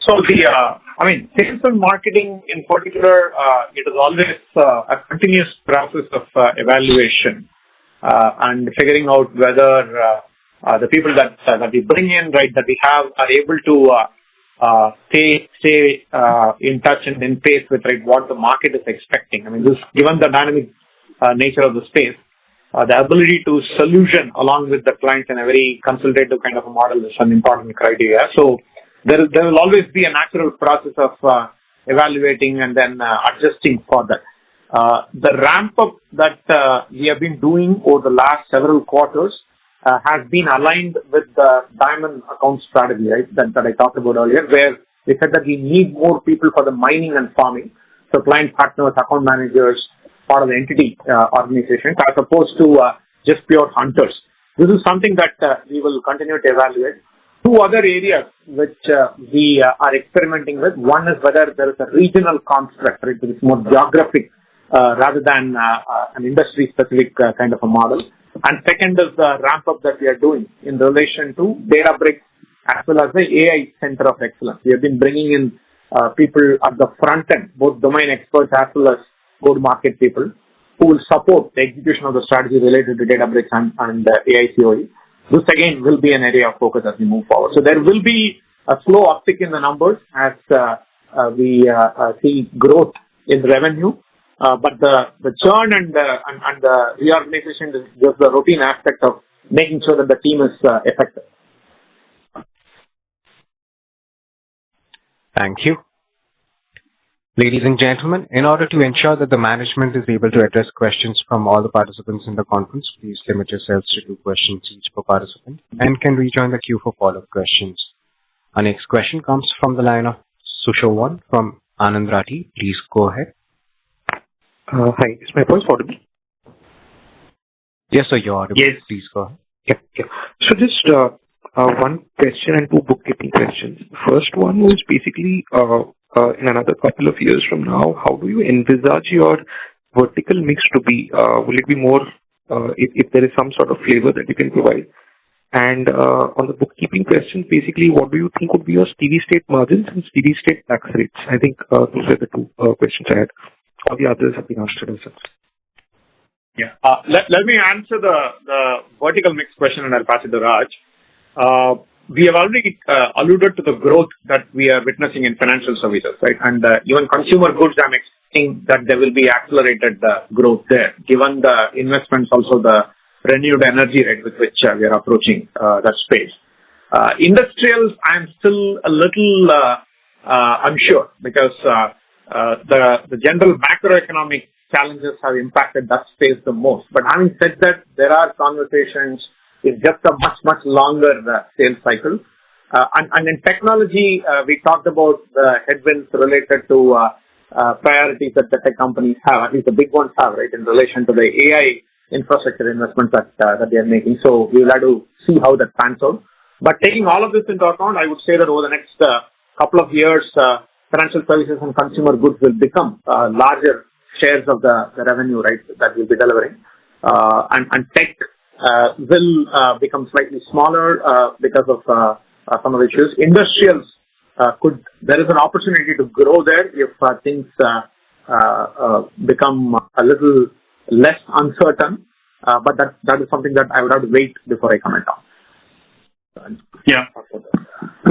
So sales and marketing in particular, it is always a continuous process of evaluation and figuring out whether the people that we bring in, right, that we have are able to stay in touch and in pace with, right, what the market is expecting. I mean, this, given the dynamic nature of the space, the ability to solution along with the client in a very consultative kind of a model is an important criteria. So there will always be a natural process of evaluating and then adjusting for that. The ramp up that we have been doing over the last several quarters has been aligned with the diamond account strategy, right, that I talked about earlier, where we said that we need more people for the mining and farming, so client partners, account managers, part of the entity organization, as opposed to just pure hunters. This is something that we will continue to evaluate. Two other areas which we are experimenting with. One is whether there is a regional construct, right, which is more geographic rather than an industry-specific kind of a model. And second is the ramp-up that we are doing in relation to Databricks as well as the AI Center of Excellence. We have been bringing in people at the front end, both domain experts as well as go-to-market people, who will support the execution of the strategy related to Databricks and AI COE. This again will be an area of focus as we move forward. So there will be a slow uptick in the numbers as we see growth in revenue, but the churn and the reorganization is just the routine aspect of making sure that the team is effective. Thank you. Ladies and gentlemen, in order to ensure that the management is able to address questions from all the participants in the conference, please limit yourselves to 2 questions each per participant and can rejoin the queue for follow-up questions. Our next question comes from the line of Sushovan from Anand Rathi. Please go ahead. Hi, is my voice audible? Yes, sir, you're audible. Yes. Please go ahead. Yeah. So just one question and 2 bookkeeping questions. The first one was basically, in another couple of years from now, how do you envisage your vertical mix to be? Will it be more, if there is some sort of flavor that you can provide? And on the bookkeeping question, basically, what do you think would be your steady state margins and steady state tax rates? I think those are the two questions I had. All the others have been answered as well. Yeah. Let me answer the vertical mix question and I'll pass it to Raj. We have already alluded to the growth that we are witnessing in financial services, right? And even consumer goods, I'm expecting that there will be accelerated growth there, given the investments, also the renewed energy rate with which we are approaching that space. Industrials, I'm still a little unsure because the general macroeconomic challenges have impacted that space the most. But having said that, there are conversations. It's just a much longer sales cycle. And in technology, we talked about the headwinds related to priorities that the tech companies have, at least the big ones have, right, in relation to the AI infrastructure investments that they are making. So we'll have to see how that pans out. But taking all of this into account, I would say that over the next couple of years, financial services and consumer goods will become larger shares of the revenue, right, that we'll be delivering. And tech will become slightly smaller because of some of the issues. Industrials, there is an opportunity to grow there if things become a little less uncertain, but that is something that I would have to wait before I comment on. Yeah.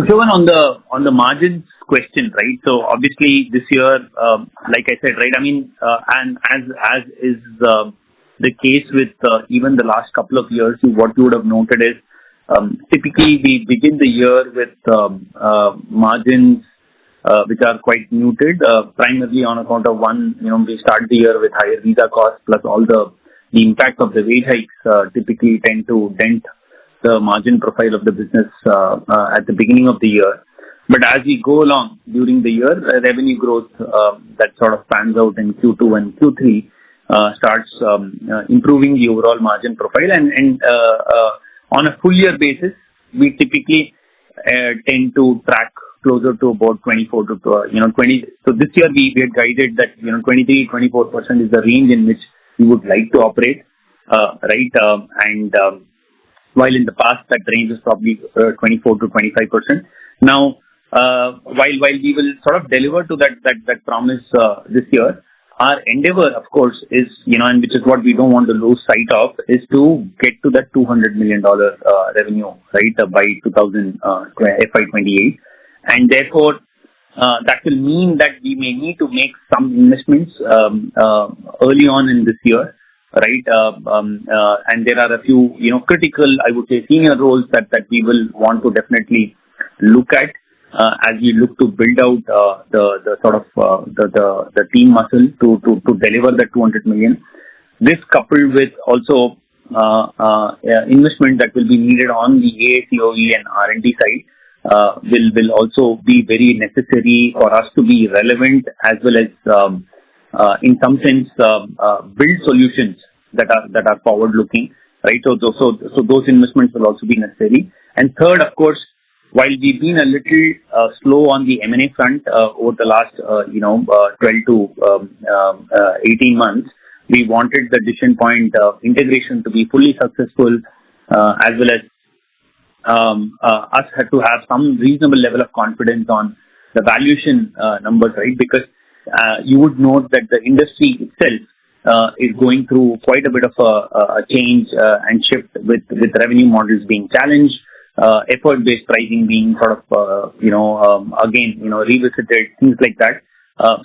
So on the margins question, right? So obviously this year, like I said, right, I mean, and as is the case with even the last couple of years, what you would have noted is typically we begin the year with margins which are quite muted, primarily on account of one, we start the year with higher visa costs plus all the impact of the wage hikes typically tend to dent the margin profile of the business at the beginning of the year. But as we go along during the year, revenue growth that sort of pans out in Q2 and Q3 starts improving the overall margin profile. And on a full year basis, we typically tend to track closer to about 24 to 20. So this year we had guided that 23-24% is the range in which we would like to operate, right? And while in the past that range is probably 24 to 25%. Now, while we will sort of deliver to that promise this year, our endeavor, of course, is, and which is what we don't want to lose sight of, is to get to that $200 million revenue, right, by FY28. And therefore, that will mean that we may need to make some investments early on in this year, right? And there are a few, critical, I would say, senior roles that we will want to definitely look at as we look to build out the sort of the team muscle to deliver the 200 million. This coupled with also investment that will be needed on the AACOE and R&D side will also be very necessary for us to be relevant, as well as in some sense build solutions that are forward looking, right? So those investments will also be necessary. And third, of course, while we've been a little slow on the M&A front over the last 12 to 18 months, we wanted the Decision Point integration to be fully successful, as well as us had to have some reasonable level of confidence on the valuation numbers, right? Because you would note that the industry itself is going through quite a bit of a change and shift with revenue models being challenged, effort-based pricing being sort of again revisited, things like that.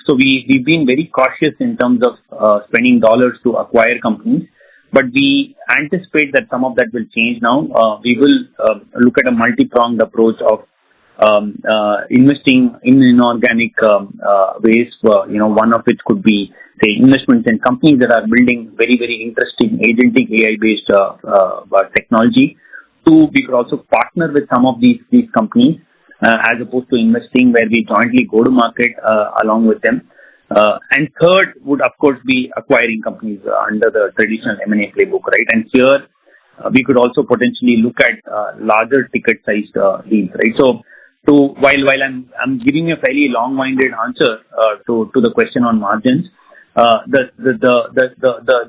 So we've been very cautious in terms of spending dollars to acquire companies. But we anticipate that some of that will change now. We will look at a multi-pronged approach of investing in inorganic ways. One of which could be, say, investments in companies that are building very, very interesting agentic AI-based technology. Two, we could also partner with some of these companies as opposed to investing where we jointly go to market along with them. And third would, of course, be acquiring companies under the traditional M&A playbook, right? And here we could also potentially look at larger ticket-sized deals, right? So, while I'm giving a fairly long-winded answer to the question on margins, the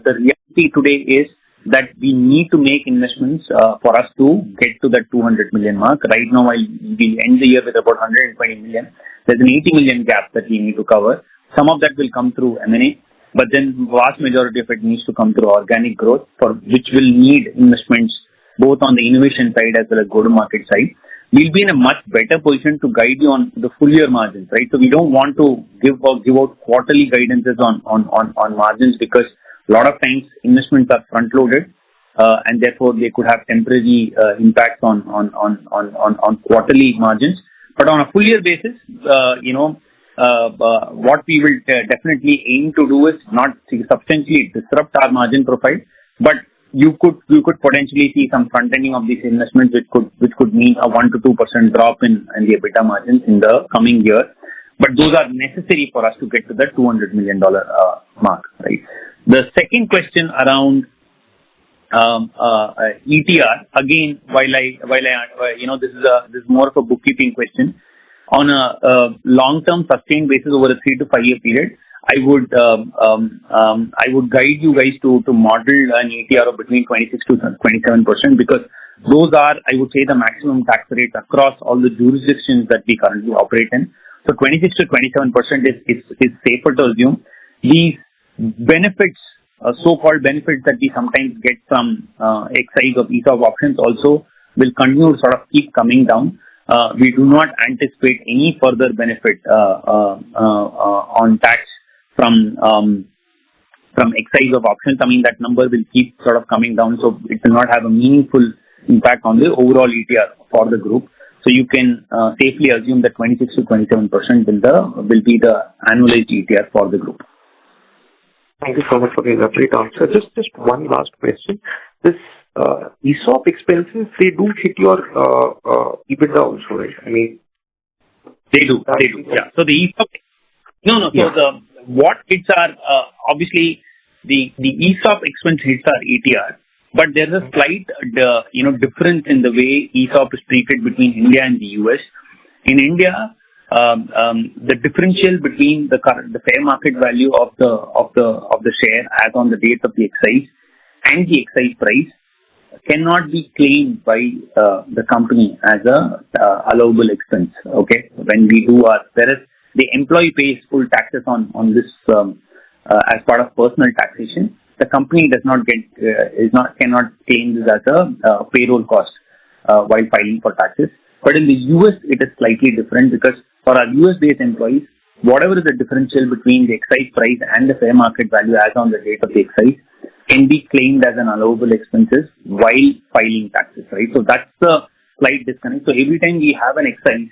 reality today is that we need to make investments for us to get to that 200 million mark. Right now, while we'll end the year with about 120 million, there's an 80 million gap that we need to cover. Some of that will come through M&A, but then vast majority of it needs to come through organic growth, for which will need investments both on the innovation side as well as go-to-market side. We'll be in a much better position to guide you on the full year margins, right? So we don't want to give out quarterly guidances on margins, because a lot of times investments are front loaded, and therefore they could have temporary impacts on quarterly margins. But on a full year basis, what we will definitely aim to do is not substantially disrupt our margin profile, but you could potentially see some front ending of these investments, which could mean a 1 to 2% drop in the EBITDA margins in the coming year. But those are necessary for us to get to the $200 million mark, right? The second question around ETR, again, while I this is more of a bookkeeping question. On a long-term sustained basis over a 3 to 5 year period, I would guide you guys to model an ETR of between 26 to 27%, because those are, I would say, the maximum tax rates across all the jurisdictions that we currently operate in. So 26 to 27% is safer to assume. These benefits, so-called benefits that we sometimes get from excise of ESOP options, also will continue to sort of keep coming down. We do not anticipate any further benefit on tax from excise of options. I mean, that number will keep sort of coming down, so it will not have a meaningful impact on the overall ETR for the group. So you can safely assume that 26 to 27% will be the annualized ETR for the group. Thank you so much for the elaborate answer. Just one last question. This ESOP expenses, they do hit your EBITDA also, right? I mean, they do. Yeah. So the ESOP, no. Yeah. So what hits are obviously the ESOP expense hits our ETR, but there's a slight difference in the way ESOP is treated between India and the US. In India, the differential between the fair market value of the share as on the date of the excise and the excise price cannot be claimed by the company as a allowable expense. Okay, when we do whereas the employee pays full taxes on this as part of personal taxation, the company cannot claim this as a payroll cost while filing for taxes. But in the US, it is slightly different, because for our US-based employees, whatever is the differential between the excise price and the fair market value as on the date of the excise can be claimed as an allowable expenses while filing taxes, right? So that's the slight disconnect. So every time we have an excise,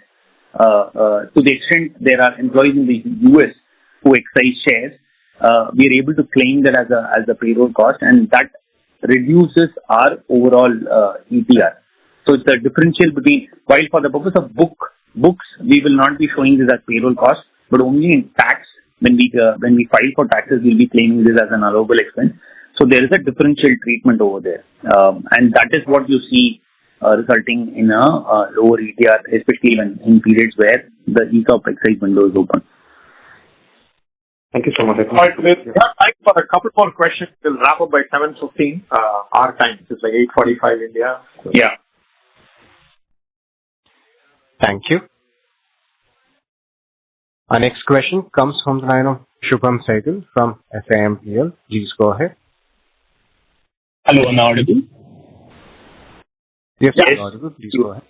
to the extent there are employees in the US who excise shares, we are able to claim that as a payroll cost, and that reduces our overall ETR. So it's a differential between, while for the purpose of books, we will not be showing this as payroll cost, but only in tax, when we file for taxes, we'll be claiming this as an allowable expense. So there is a differential treatment over there, and that is what you see resulting in a lower ETR, especially when in periods where the ESOP excise window is open. Thank you so much. All right, we have time for a couple more questions. We'll wrap up by 7:15 our time. It's like 8:45 India. So. Yeah. Thank you. Our next question comes from the line of Shubham Sehgal from SIMPL. Please go ahead. Hello, am I audible? Yes, you're audible. Please go ahead.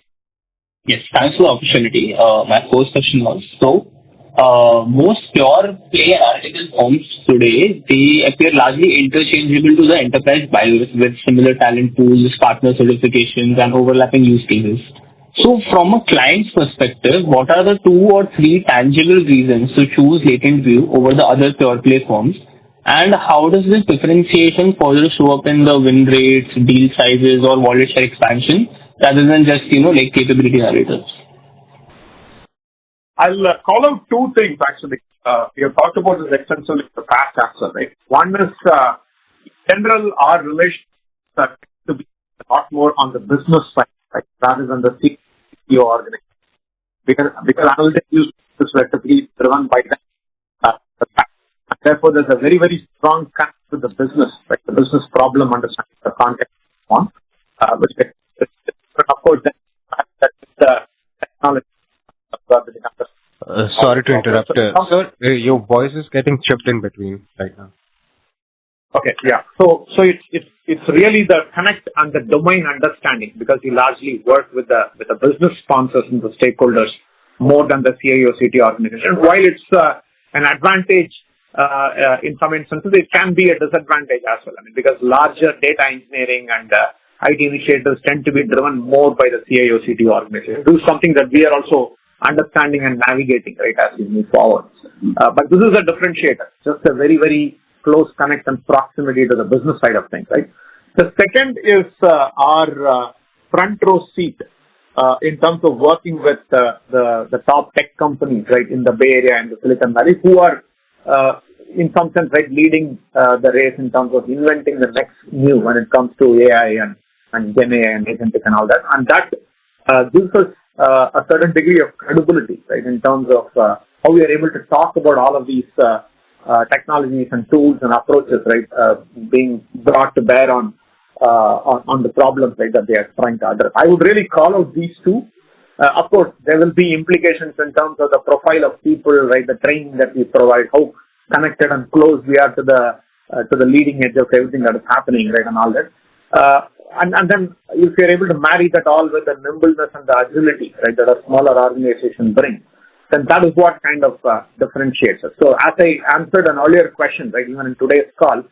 Yes, thanks for the opportunity. My first question was, most pure play analytical firms today, they appear largely interchangeable to the enterprise buyers with similar talent pools, partner certifications, and overlapping use cases. So from a client's perspective, what are the 2 or 3 tangible reasons to choose Latent View over the other pure play firms? And how does this differentiation further show up in the win rates, deal sizes, or wallet share expansion, rather than just, like capability narratives? I'll call out 2 things, actually. We have talked about this extensively in the past answer, right? One is, in general, our relations are to be a lot more on the business side, right, rather than the CPO organization. Because analytics use is relatively driven by the Therefore, there's a very, very strong connect with the business, right? The business problem understanding the context on, which of course, that is the technology. Sorry to interrupt. Sir, your voice is getting chipped in between right now. Okay, yeah. So it's really the connect and the domain understanding, because we largely work with the business sponsors and the stakeholders more than the CIO CT organization. While it's an advantage in some instances, it can be a disadvantage as well. I mean, because larger data engineering and IT initiatives tend to be driven more by the CIO CT organization. This is something that we are also understanding and navigating, right, as we move forward. But this is a differentiator, just a very, very close connect and proximity to the business side of things, right? The second is our front row seat in terms of working with the top tech companies, right, in the Bay Area and the Silicon Valley, who are in some sense, right, leading the race in terms of inventing the next new when it comes to AI and Gen AI and agentic and all that. And that gives us a certain degree of credibility, right, in terms of how we are able to talk about all of these technologies and tools and approaches, right, being brought to bear on the problems, right, that they are trying to address. I would really call out these two. Of course, there will be implications in terms of the profile of people, right, the training that we provide, how connected and close we are to the leading edge of everything that is happening, right, and all that. And then if you're able to marry that all with the nimbleness and the agility, right, that a smaller organization brings, then that is what kind of differentiates us. So as I answered an earlier question, right, even in today's call,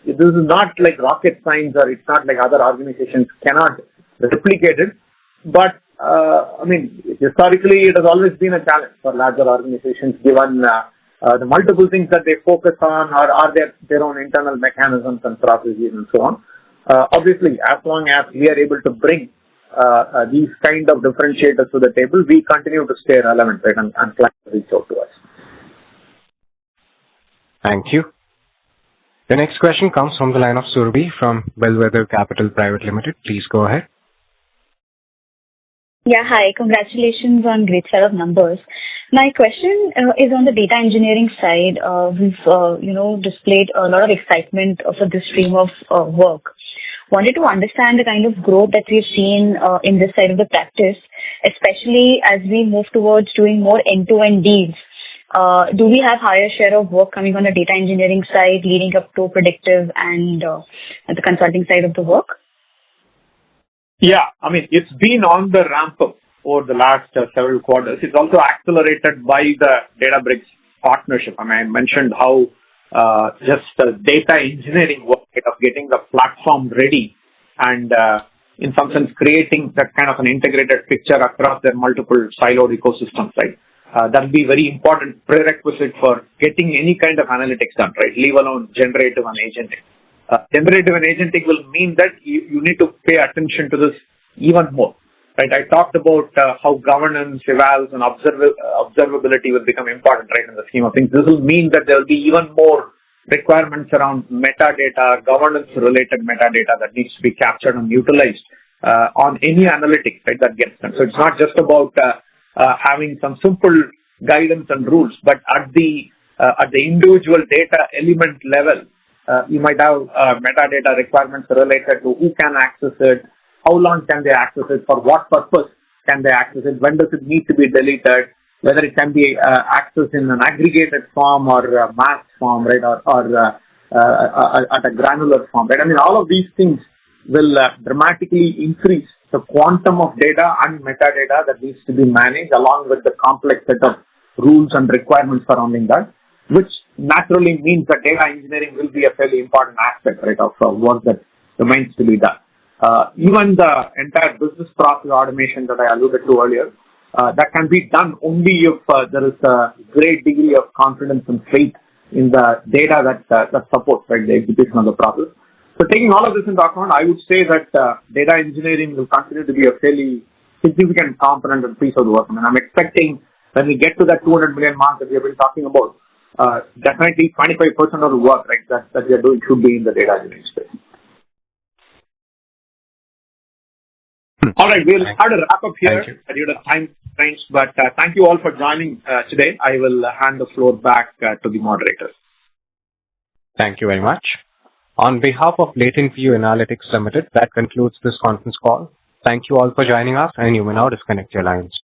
this is not like rocket science, or it's not like other organizations cannot replicate it. But, I mean, historically, it has always been a challenge for larger organizations, given the multiple things that they focus on, or are their own internal mechanisms and processes and so on. Obviously, as long as we are able to bring these kind of differentiators to the table, we continue to stay relevant, right, and clients reach out to us. Thank you. The next question comes from the line of Surabhi from Bellwether Capital Private Limited. Please go ahead. Yeah, hi. Congratulations on great set of numbers. My question is on the data engineering side. We've, displayed a lot of excitement for this stream of work. Wanted to understand the kind of growth that we've seen in this side of the practice, especially as we move towards doing more end-to-end deals. Do we have higher share of work coming on the data engineering side, leading up to predictive and the consulting side of the work? Yeah, I mean, it's been on the ramp up over the last several quarters. It's also accelerated by the Databricks partnership. I mean, I mentioned how just the data engineering work of getting the platform ready and in some sense creating that kind of an integrated picture across their multiple siloed ecosystems, right? That will be very important prerequisite for getting any kind of analytics done, right? Leave alone generative and agentic. Generative and agentic will mean that you need to pay attention to this even more, right? I talked about how governance, evals, and observability will become important, right, in the scheme of things. This will mean that there will be even more requirements around metadata, governance-related metadata that needs to be captured and utilized on any analytics, right, that gets done. So it's not just about having some simple guidance and rules, but at the individual data element level, you might have metadata requirements related to who can access it, how long can they access it, for what purpose can they access it, when does it need to be deleted, whether it can be accessed in an aggregated form or a mass form, right, or at a granular form, right? I mean, all of these things will dramatically increase the quantum of data and metadata that needs to be managed, along with the complex set of rules and requirements surrounding that, which naturally means that data engineering will be a fairly important aspect, right, of work that remains to be done. Even the entire business process automation that I alluded to earlier, that can be done only if there is a great degree of confidence and faith in the data that supports, right, the execution of the process. So taking all of this into account, I would say that data engineering will continue to be a fairly significant component and piece of the work. I mean, I'm expecting when we get to that 200 million mark that we have been talking about, definitely 25% of the work, right, that we are doing should be in the data engineering space. All right, we'll have to wrap up here due to time constraints, but thank you all for joining today. I will hand the floor back to the moderators. Thank you very much. On behalf of Latent View Analytics Limited, that concludes this conference call. Thank you all for joining us, and you may now disconnect your lines.